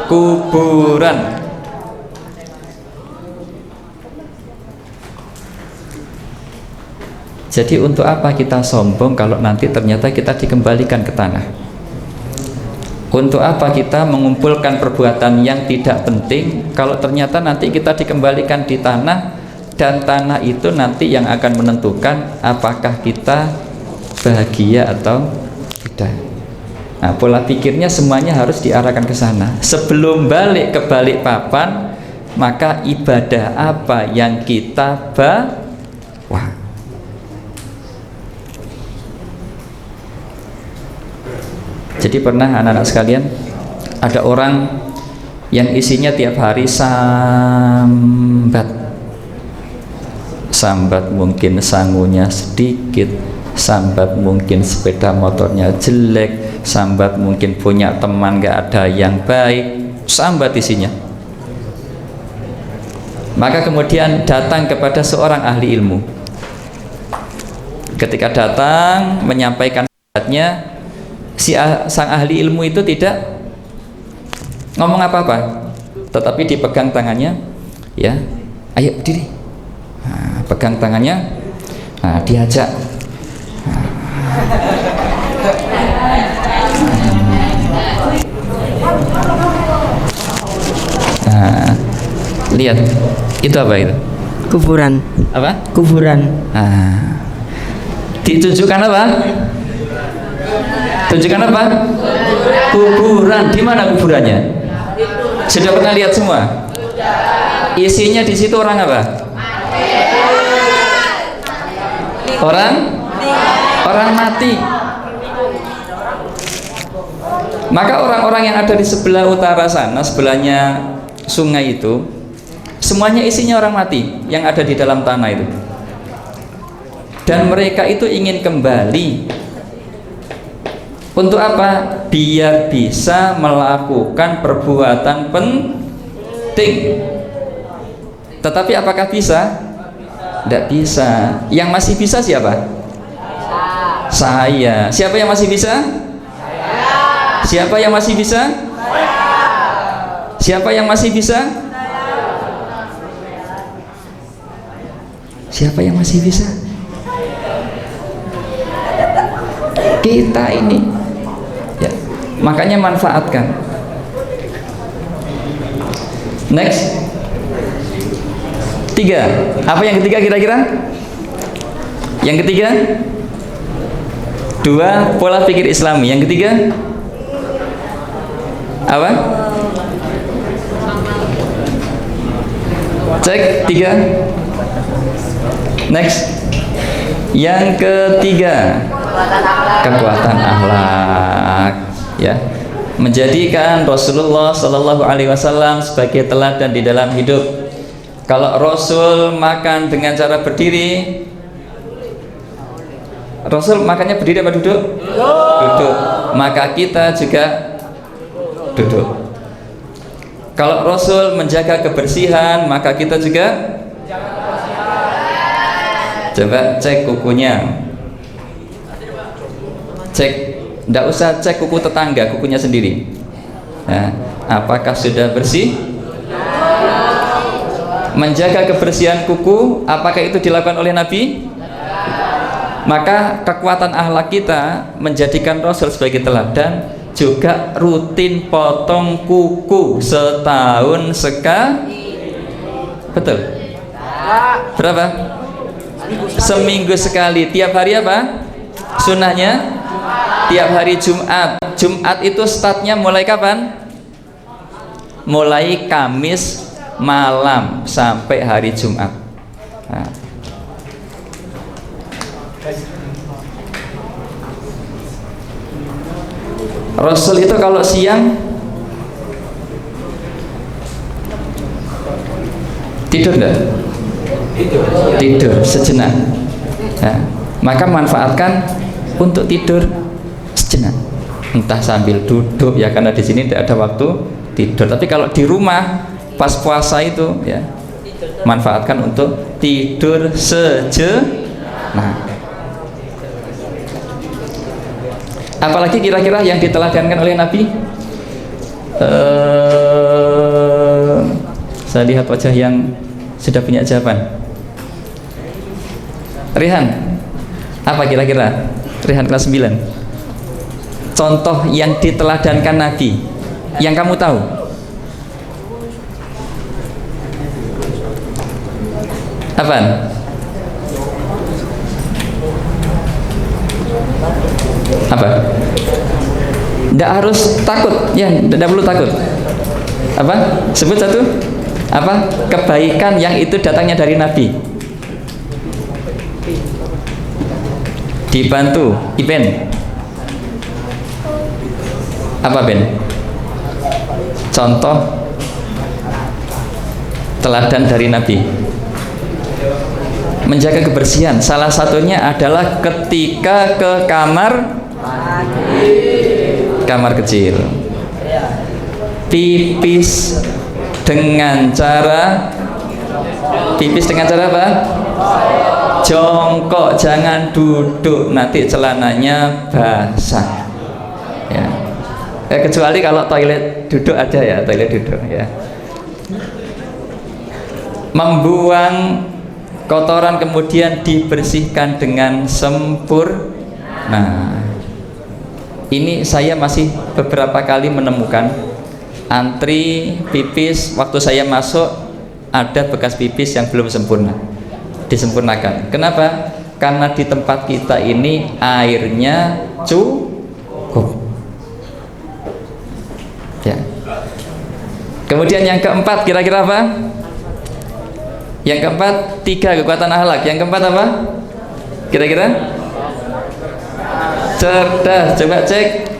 Kuburan. Jadi untuk apa kita sombong kalau nanti ternyata kita dikembalikan ke tanah? Untuk apa kita mengumpulkan perbuatan yang tidak penting kalau ternyata nanti kita dikembalikan di tanah, dan tanah itu nanti yang akan menentukan apakah kita bahagia atau tidak. Nah, pola pikirnya semuanya harus diarahkan ke sana. Sebelum balik ke Balikpapan, maka ibadah apa yang kita bawa? Jadi pernah anak-anak sekalian, ada orang yang isinya tiap hari sambat mungkin sangunya sedikit, sambat mungkin sepeda motornya jelek, sambat mungkin punya teman gak ada yang baik, sambat isinya. Maka kemudian datang kepada seorang ahli ilmu. Ketika datang menyampaikan sambatnya, sang ahli ilmu itu tidak ngomong apa-apa, tetapi dipegang tangannya, ya, ayo berdiri. Nah, pegang tangannya, nah, diajak. Nah, lihat, itu apa itu? Kuburan. Apa? Kuburan. Nah, ditunjukkan apa? Tunjukkan apa? Kuburan. Di mana kuburannya? Sudah pernah lihat semua? Isinya di situ orang apa? Orang mati. Maka orang-orang yang ada di sebelah utara sana, sebelahnya sungai itu, semuanya isinya orang mati yang ada di dalam tanah itu. Dan mereka itu ingin kembali. Untuk apa? Biar bisa melakukan perbuatan penting. Tetapi apakah bisa? Tidak bisa. Yang masih bisa siapa? Saya. Siapa yang masih bisa? Siapa yang masih bisa? Siapa yang masih bisa? Siapa yang masih bisa? Kita ini, ya, makanya manfaatkan. Next, 3. Apa yang ketiga kira-kira? Yang ketiga, Dua, pola pikir Islami. Yang ketiga apa? Cek, tiga. Next. Yang ketiga, kekuatan akhlak, ya. Menjadikan Rasulullah Shallallahu Alaihi Wasallam sebagai teladan di dalam hidup. Kalau Rasul makan dengan cara berdiri, Rasul makannya berdiri apa duduk? Duduk. Maka kita juga duduk. Kalau Rasul menjaga kebersihan, maka kita juga coba cek kukunya. Cek, tidak usah cek kuku tetangga, kukunya sendiri. Nah, apakah sudah bersih? Menjaga kebersihan kuku, apakah itu dilakukan oleh Nabi? Maka kekuatan akhlak kita menjadikan Rasul sebagai teladan. Juga rutin potong kuku setahun sekali. Betul? Berapa? Seminggu sekali. Tiap hari apa? Sunnahnya tiap hari Jumat. Jumat itu startnya mulai kapan? Mulai Kamis malam sampai hari Jumat. Nah. Rasul itu kalau siang tidur enggak? Tidur sejenak. Nah, maka manfaatkan untuk tidur sejenak. Entah sambil duduk ya, karena di sini tidak ada waktu tidur. Tapi kalau di rumah pas puasa itu ya, manfaatkan untuk tidur sejenak. Apalagi kira-kira yang diteladankan oleh Nabi? Saya lihat wajah yang sudah punya jawaban. Rehan, apa kira-kira? Rehan kelas 9. Contoh yang diteladankan Nabi yang kamu tahu? Apaan? Apa? Tidak harus takut, ya, tidak perlu takut. Apa? Sebut satu. Apa? Kebaikan yang itu datangnya dari Nabi. Dibantu, Iben. Apa Ben? Contoh teladan dari Nabi. Menjaga kebersihan, salah satunya adalah ketika ke kamar kecil, pipis dengan cara apa? Jongkok, jangan duduk, nanti celananya basah. Ya. Kecuali kalau toilet duduk aja ya, toilet duduk ya. Membuang kotoran kemudian dibersihkan dengan sempurna. Nah, ini saya masih beberapa kali menemukan antri pipis waktu saya masuk ada bekas pipis yang belum sempurna, disempurnakan. Kenapa? Karena di tempat kita ini airnya cukup. Ya. Kemudian yang keempat kira-kira apa? Yang keempat, 3 kekuatan akhlak. Yang keempat apa? Kira-kira? Cerdas. Coba cek.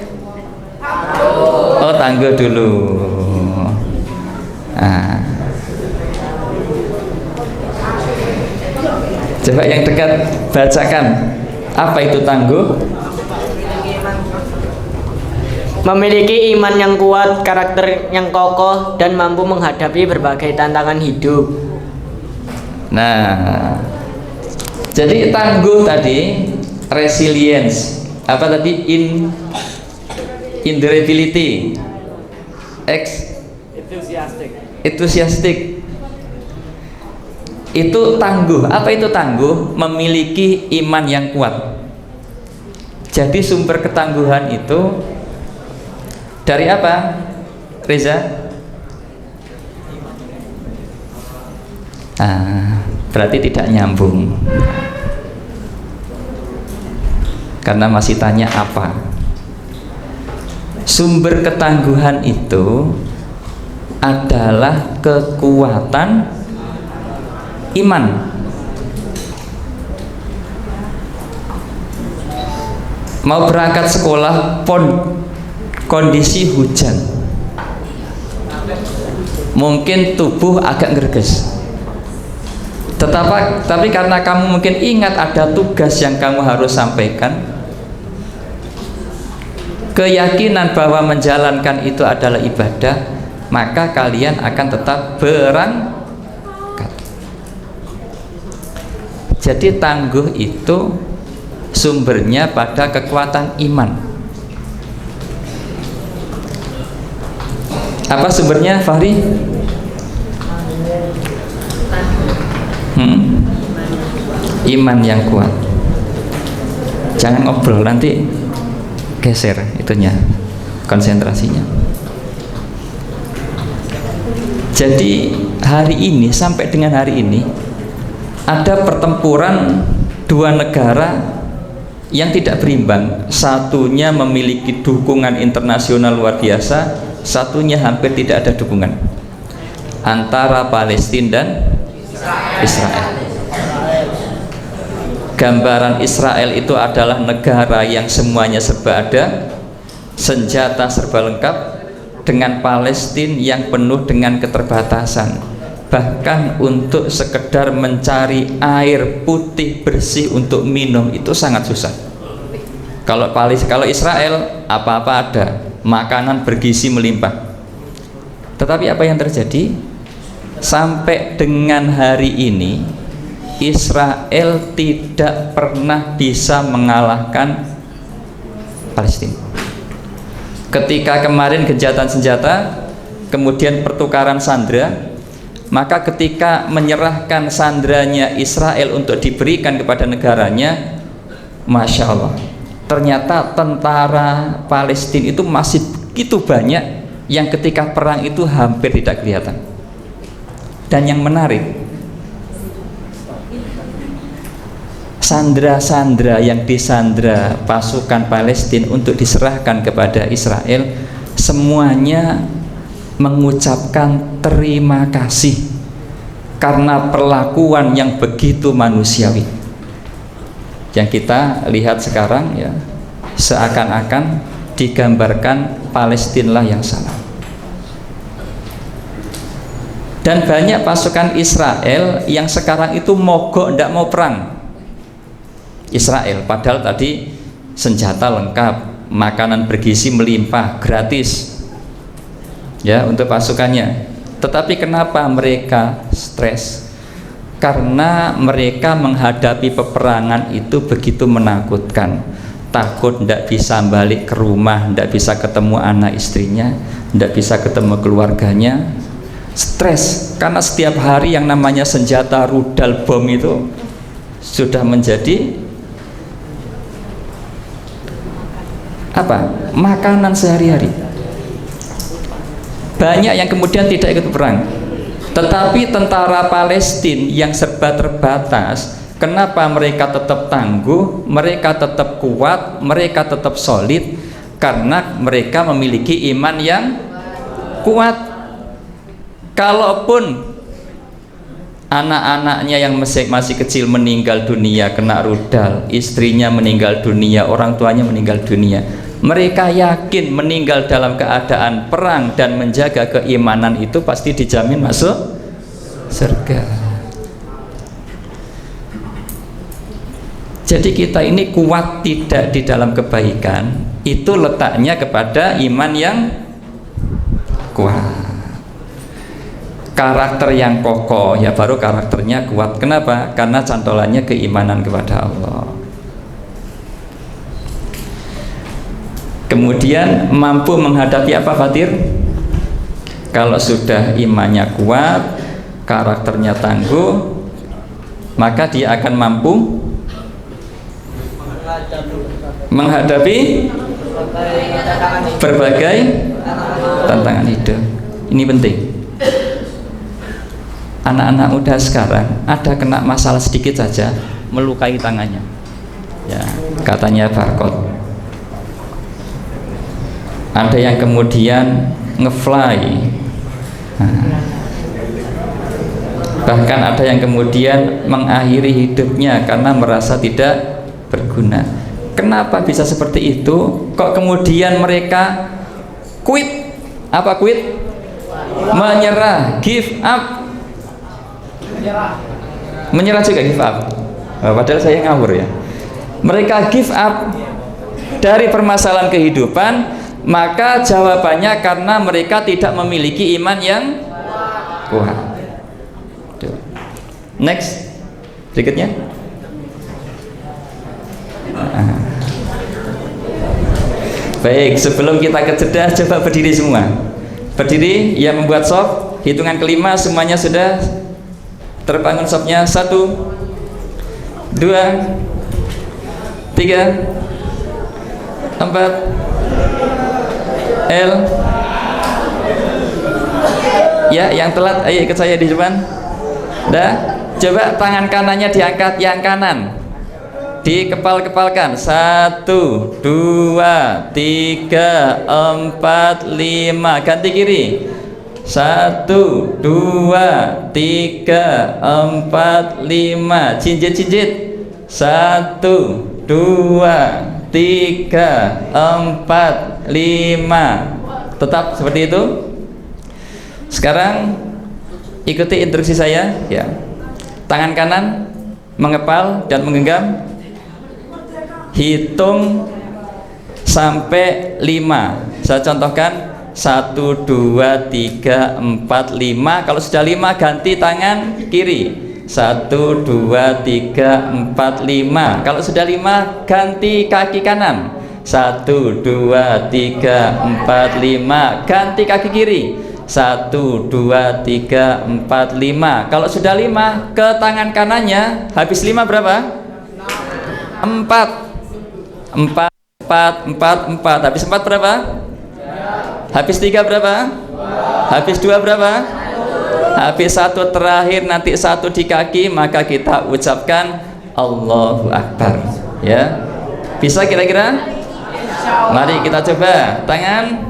Oh, tangguh dulu. Nah. Coba yang dekat bacakan. Apa itu tangguh? Memiliki iman yang kuat, karakter yang kokoh, dan mampu menghadapi berbagai tantangan hidup. Nah, jadi tangguh tadi, resilience, apa tadi, endurability, enthusiastic. Itu tangguh. Apa itu tangguh? Memiliki iman yang kuat. Jadi sumber ketangguhan itu dari apa, Reza? Berarti tidak nyambung. karena masih tanya apa. Sumber ketangguhan itu adalah kekuatan iman. Mau berangkat sekolah, kondisi hujan, mungkin tubuh agak ngerges, tapi karena kamu mungkin ingat ada tugas yang kamu harus sampaikan, keyakinan bahwa menjalankan itu adalah ibadah, maka kalian akan tetap berangkat. Jadi tangguh itu sumbernya pada kekuatan iman. Apa sumbernya, Fahri? Iman yang kuat. Jangan ngobrol, nanti geser itunya, konsentrasinya. Jadi hari ini, sampai dengan hari ini, ada pertempuran dua negara yang tidak berimbang. Satunya memiliki dukungan internasional luar biasa, satunya hampir tidak ada dukungan, antara Palestina dan Israel. Gambaran Israel itu adalah negara yang semuanya serba ada, senjata serba lengkap, dengan Palestina yang penuh dengan keterbatasan, bahkan untuk sekedar mencari air putih bersih untuk minum itu sangat susah. Kalau Israel apa-apa ada, makanan bergizi melimpah. Tetapi apa yang terjadi? Sampai dengan hari ini Israel tidak pernah bisa mengalahkan Palestina. Ketika kemarin gencatan senjata, kemudian pertukaran sandera, maka ketika menyerahkan sandranya Israel untuk diberikan kepada negaranya, Masya Allah, ternyata tentara Palestina itu masih begitu banyak yang ketika perang itu hampir tidak kelihatan. Dan yang menarik, sandra-sandra yang disandra pasukan Palestina untuk diserahkan kepada Israel, semuanya mengucapkan terima kasih karena perlakuan yang begitu manusiawi. Yang kita lihat sekarang ya, seakan-akan digambarkan Palestina lah yang salah. Dan banyak pasukan Israel yang sekarang itu mogok, tidak mau perang. Israel, padahal tadi senjata lengkap, makanan bergizi melimpah, gratis ya untuk pasukannya. Tetapi kenapa mereka stres? Karena mereka menghadapi peperangan itu begitu menakutkan. Takut tidak bisa balik ke rumah, tidak bisa ketemu anak istrinya, tidak bisa ketemu keluarganya. Stres karena setiap hari yang namanya senjata rudal bom itu sudah menjadi apa? Makanan sehari-hari. Banyak yang kemudian tidak ikut perang. Tetapi tentara Palestina yang serba terbatas, kenapa mereka tetap tangguh, mereka tetap kuat, mereka tetap solid? Karena mereka memiliki iman yang kuat. Kalaupun anak-anaknya yang masih kecil meninggal dunia kena rudal, istrinya meninggal dunia, orang tuanya meninggal dunia, mereka yakin meninggal dalam keadaan perang dan menjaga keimanan itu pasti dijamin masuk surga. Jadi kita ini kuat tidak di dalam kebaikan, itu letaknya kepada iman yang kuat, karakter yang kokoh, ya baru karakternya kuat. Kenapa? Karena cantolannya keimanan kepada Allah. Kemudian mampu menghadapi apa, Fatir? Kalau sudah imannya kuat, karakternya tangguh, maka dia akan mampu menghadapi berbagai tantangan hidup. Ini penting. Anak-anak muda sekarang ada kena masalah sedikit saja melukai tangannya. Ya, katanya barcode. Ada yang kemudian ngefly, bahkan ada yang kemudian mengakhiri hidupnya karena merasa tidak berguna. Kenapa bisa seperti itu? Kok kemudian mereka quit? Apa quit? Menyerah, give up. Menyerah juga give up. Padahal saya ngawur ya. Mereka give up dari permasalahan kehidupan, maka jawabannya karena mereka tidak memiliki iman yang kuat. Next, berikutnya. Baik, sebelum kita ke jeda, coba berdiri semua. Berdiri, yang membuat shop. Hitungan kelima semuanya sudah terbangun shopnya. 1, 2, 3, 4, L. Ya, yang telat, ayo ikut saya di depan. Dah, coba tangan kanannya diangkat yang kanan, dikepal-kepalkan. 1, 2, 3, 4, 5. Ganti kiri. 1, 2, 3, 4, 5. Jinjit-jinjit. 1, 2, 3, 4, 5. Tetap seperti itu. Sekarang ikuti instruksi saya ya. Tangan kanan mengepal dan menggenggam. Hitung sampai 5. Saya contohkan 1, 2, 3, 4, 5. Kalau sudah 5 ganti tangan kiri. 1, 2, 3, 4, 5. Kalau sudah 5 ganti kaki kanan. 1, 2, 3, 4, 5. Ganti kaki kiri. 1, 2, 3, 4, 5. Kalau sudah 5 ke tangan kanannya. Habis 5 berapa? 4. 4, 4, 4, 4. Habis 4 berapa? Habis 3 berapa? Habis 2 berapa? Habis 1 terakhir, nanti 1 di kaki, maka kita ucapkan Allahu Akbar. Ya, bisa kira-kira? Mari kita coba. Tangan.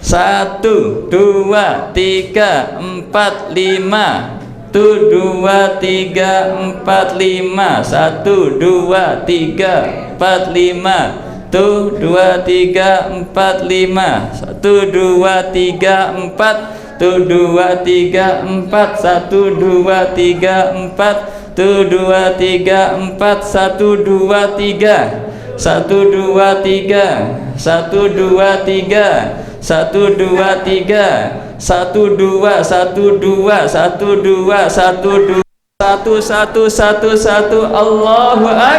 1, 2, 3, 4, 5. 1, 2, 3, 4, 5. 1, 2, 3, 4, 5. 1, 2, 3, 4, 5. 1, 2, 3, 4. 1, 2, 3, 4. 1, 2, 3, 4. 1, 2, 3, 4. 1, 2, 3. 1, 2, 3. 1, 2, 3. 1, 2, 3. 1, 2, 1, 2. 1, 2, 1, 2. 1, 1, 1, 1. Allahu Akbar.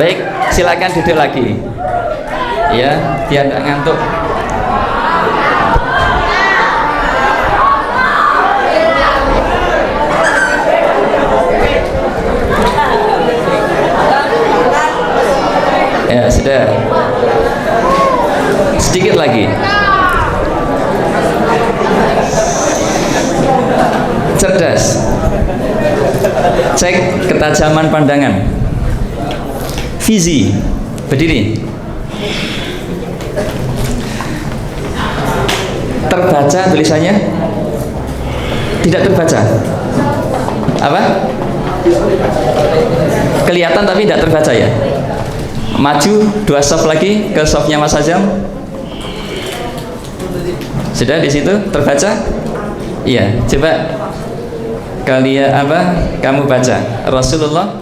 Baik, silakan duduk lagi. Ya, biar nggak ngantuk. Ya, sudah. Sedikit lagi. Cerdas. Cek ketajaman pandangan. Visi. Berdiri. Terbaca tulisannya? Tidak terbaca. Apa? Kelihatan tapi tidak terbaca ya. Maju 2 soft lagi ke softnya Mas Azam. Sudah di situ terbaca? Iya, coba kalian kamu baca Rasulullah.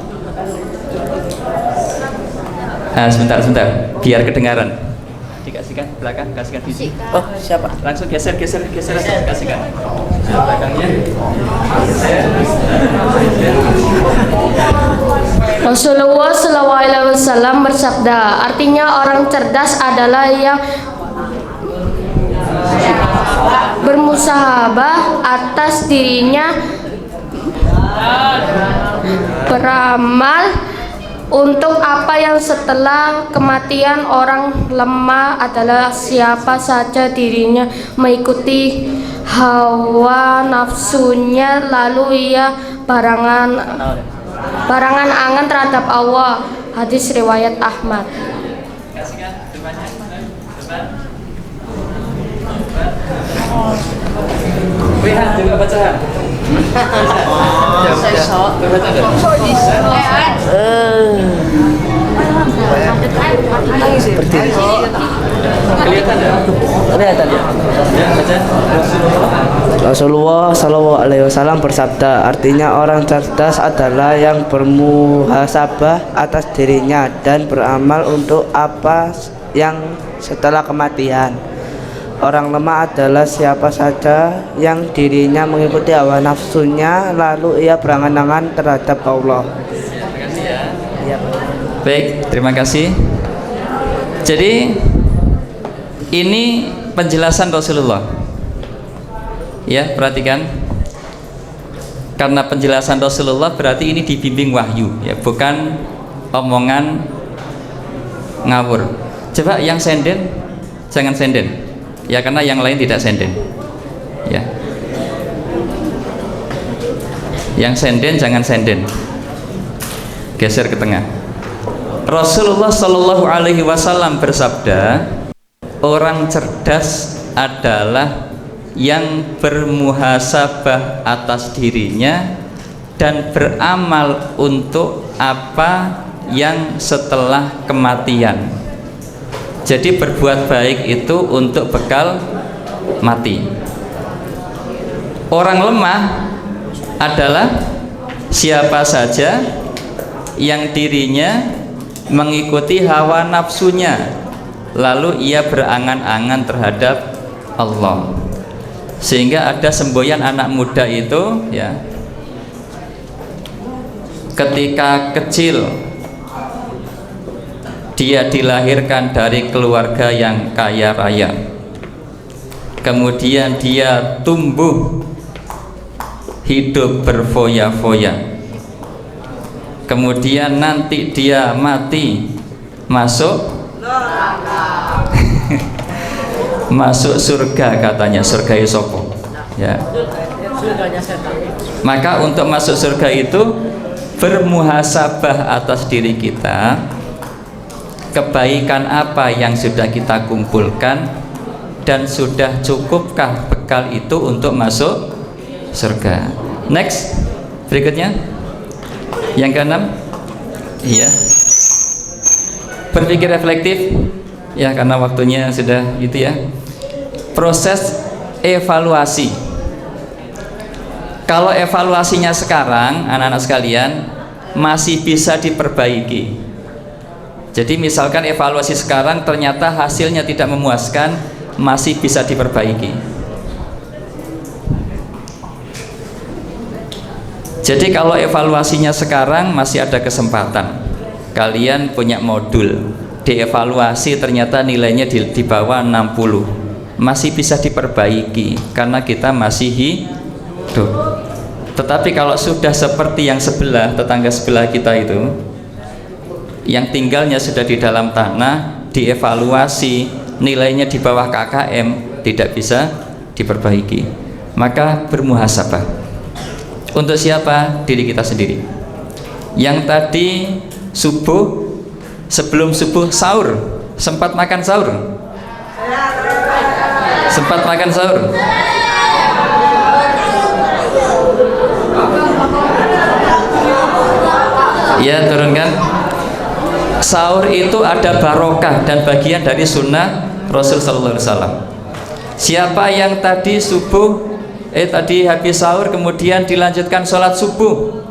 Sebentar, biar kedengaran. Dikasihkan belakang, kasihkan visi. Oh, siapa? Langsung geser aja, kasihkan. Belakangnya. Rasulullah SAW bersabda, artinya orang cerdas adalah yang bermusahabah atas dirinya, beramal Untuk apa yang setelah kematian orang lemah adalah siapa saja dirinya mengikuti hawa nafsunya lalu ia barangan angan terhadap Allah. Hadis riwayat Ahmad. Rasulullah Shallallahu Alaihi Wasallam bersabda, artinya orang cerdas adalah yang bermuhasabah atas dirinya dan beramal untuk apa yang setelah kematian. Orang lemah adalah siapa saja yang dirinya mengikuti hawa nafsunya lalu ia berangan-angan terhadap Allah. Baik, terima kasih. Jadi ini penjelasan Rasulullah. Ya, perhatikan. Karena penjelasan Rasulullah berarti ini dibimbing wahyu, ya, bukan omongan ngawur. Coba yang senden jangan senden. Ya, karena yang lain tidak senden. Ya. Yang senden jangan senden. Geser ke tengah. Rasulullah Shallallahu Alaihi Wasallam bersabda, orang cerdas adalah yang bermuhasabah atas dirinya dan beramal untuk apa yang setelah kematian. Jadi berbuat baik itu untuk bekal mati. Orang lemah adalah siapa saja yang dirinya mengikuti hawa nafsunya lalu ia berangan-angan terhadap Allah. Sehingga ada semboyan anak muda itu, ya, ketika kecil dia dilahirkan dari keluarga yang kaya raya, kemudian dia tumbuh hidup berfoya-foya, kemudian nanti dia mati masuk masuk surga, katanya surga Isopo, ya. Maka untuk masuk surga itu bermuhasabah atas diri kita, kebaikan apa yang sudah kita kumpulkan dan sudah cukupkah bekal itu untuk masuk surga. Next, berikutnya yang keenam, iya, berpikir reflektif, ya, karena waktunya sudah itu, ya. Proses evaluasi. Kalau evaluasinya sekarang anak-anak sekalian masih bisa diperbaiki. Jadi misalkan evaluasi sekarang ternyata hasilnya tidak memuaskan, masih bisa diperbaiki. Jadi kalau evaluasinya sekarang masih ada kesempatan. Kalian punya modul, dievaluasi ternyata nilainya di bawah 60, masih bisa diperbaiki karena kita masih hidup. Tetapi kalau sudah seperti yang sebelah, tetangga sebelah kita itu, yang tinggalnya sudah di dalam tanah, dievaluasi nilainya di bawah KKM, tidak bisa diperbaiki, maka bermuhasabah. Untuk siapa? Diri kita sendiri. Yang tadi subuh, sebelum subuh sahur, sempat makan sahur? Sempat makan sahur? Ya, turunkan. Sahur itu ada barokah dan bagian dari sunnah Rasul Sallallahu Alaihi Wasallam. Siapa yang tadi subuh, tadi habis sahur kemudian dilanjutkan sholat subuh,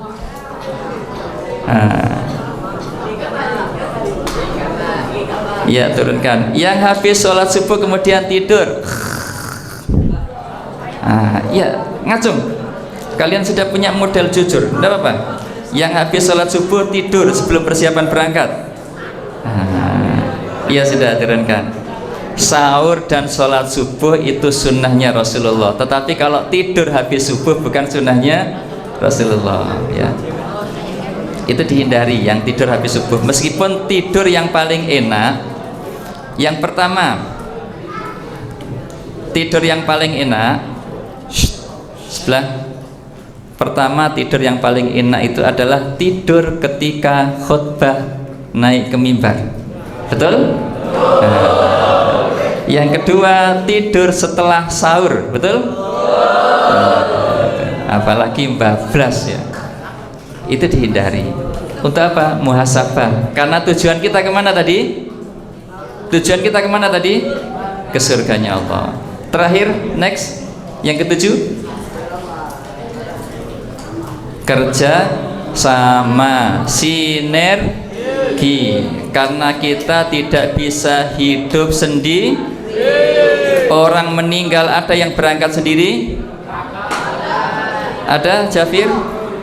ya, turunkan. Yang habis sholat subuh kemudian tidur, ya, ngacung. Kalian sudah punya model jujur, tidak apa-apa. Yang habis sholat subuh tidur sebelum persiapan berangkat, ya sudah, turunkan. Sahur dan sholat subuh itu sunnahnya Rasulullah, tetapi kalau tidur habis subuh bukan sunnahnya Rasulullah, ya. Itu dihindari yang tidur habis subuh. Meskipun tidur yang paling enak, yang pertama, tidur yang paling enak, sebelah pertama, tidur yang paling enak itu adalah tidur ketika khutbah naik ke mimbar. Betul? Yang kedua, tidur setelah sahur. Betul? Apalagi bablas ya, itu dihindari. Untuk apa? Muhasabah. Karena tujuan kita kemana tadi? Tujuan kita kemana tadi? Ke surganya Allah. Terakhir, next, yang ketujuh, kerja sama, sinergi. Karena kita tidak bisa hidup sendiri. Orang meninggal ada yang berangkat sendiri? Ada, Jafir?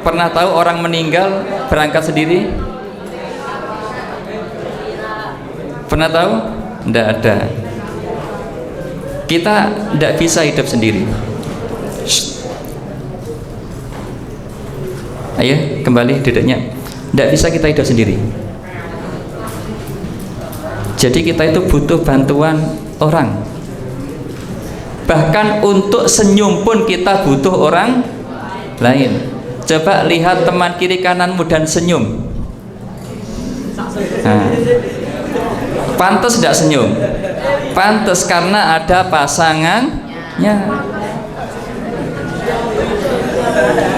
Pernah tahu orang meninggal berangkat sendiri? Pernah tahu? Tidak ada. Kita tidak bisa hidup sendiri. Ayo kembali duduknya. Tidak bisa kita hidup sendiri. Jadi kita itu butuh bantuan orang. Bahkan untuk senyum pun kita butuh orang lain. Coba lihat teman kiri kananmu dan senyum. Nah, pantas tidak senyum? Pantas karena ada pasangannya.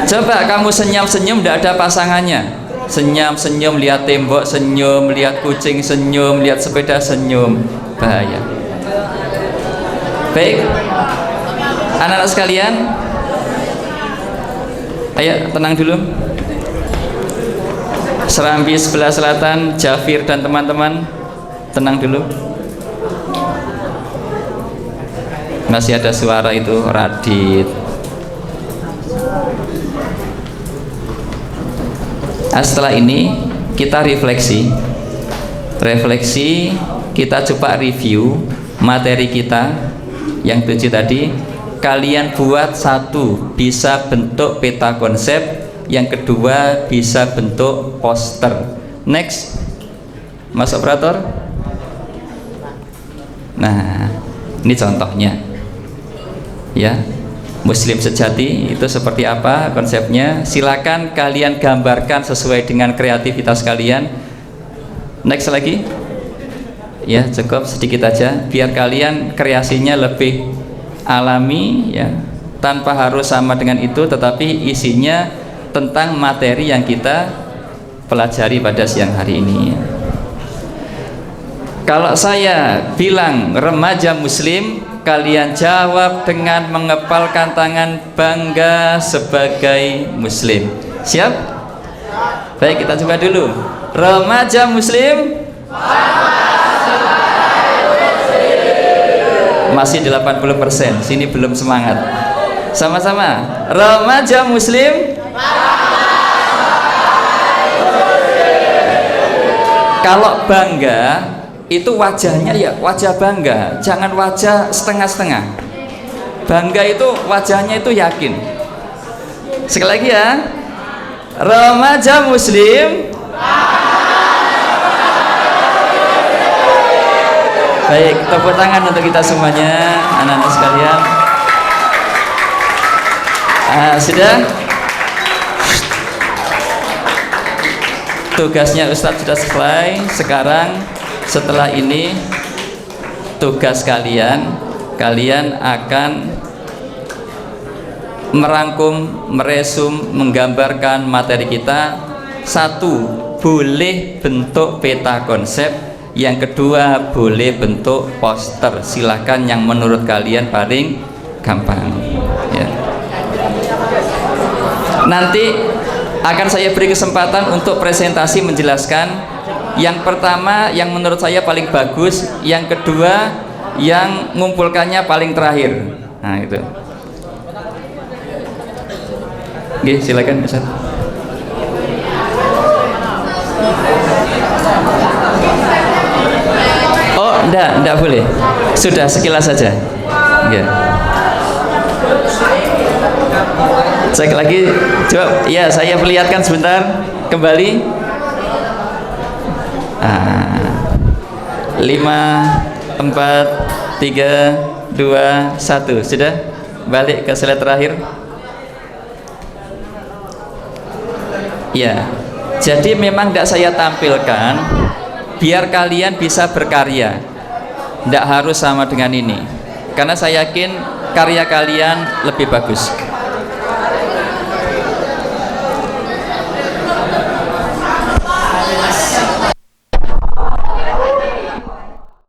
Coba kamu senyum-senyum tidak ada pasangannya. Senyum-senyum, lihat tembok senyum, lihat kucing senyum, lihat sepeda senyum. Bahaya. Baik, anak-anak sekalian, ayo tenang dulu. Serambi sebelah selatan, Jafir dan teman-teman, tenang dulu. Masih ada suara itu, Radit. Nah, setelah ini kita refleksi, kita coba review materi kita yang 7 tadi. Kalian buat satu, bisa bentuk peta konsep, yang kedua bisa bentuk poster. Next, Mas Operator. Nah, ini contohnya ya. Muslim sejati itu seperti apa konsepnya? Silakan kalian gambarkan sesuai dengan kreativitas kalian. Next lagi. Ya, cukup sedikit aja biar kalian kreasinya lebih alami ya, tanpa harus sama dengan itu, tetapi isinya tentang materi yang kita pelajari pada siang hari ini. Kalau saya bilang remaja muslim, kalian jawab dengan mengepalkan tangan, bangga sebagai muslim. Siap? Baik, kita coba dulu. Remaja muslim, masih 80%, sini belum semangat. Sama-sama. Remaja muslim, kalau bangga itu wajahnya ya wajah bangga, jangan wajah setengah-setengah. Bangga itu wajahnya itu yakin. Sekali lagi ya, remaja muslim. Baik, tepuk tangan untuk kita semuanya, anak-anak sekalian. Sudah? Tugasnya Ustadz sudah selesai. Sekarang setelah ini tugas kalian akan merangkum, meresum, menggambarkan materi kita. Satu, boleh bentuk peta konsep. Yang kedua, boleh bentuk poster. Silahkan yang menurut kalian paling gampang ya. Nanti akan saya beri kesempatan untuk presentasi menjelaskan. Yang pertama yang menurut saya paling bagus, yang kedua yang ngumpulkannya paling terakhir. Nah itu. Oke, silakan Ustaz. Oh, enggak boleh. Sudah sekilas saja. Ya. Cek lagi, coba. Ya, saya perlihatkan sebentar. Kembali. 5, 4, 3, 2, 1. Sudah? Balik ke slide terakhir. Ya. Jadi memang tidak saya tampilkan biar kalian bisa berkarya. Tidak harus sama dengan ini. Karena saya yakin karya kalian lebih bagus.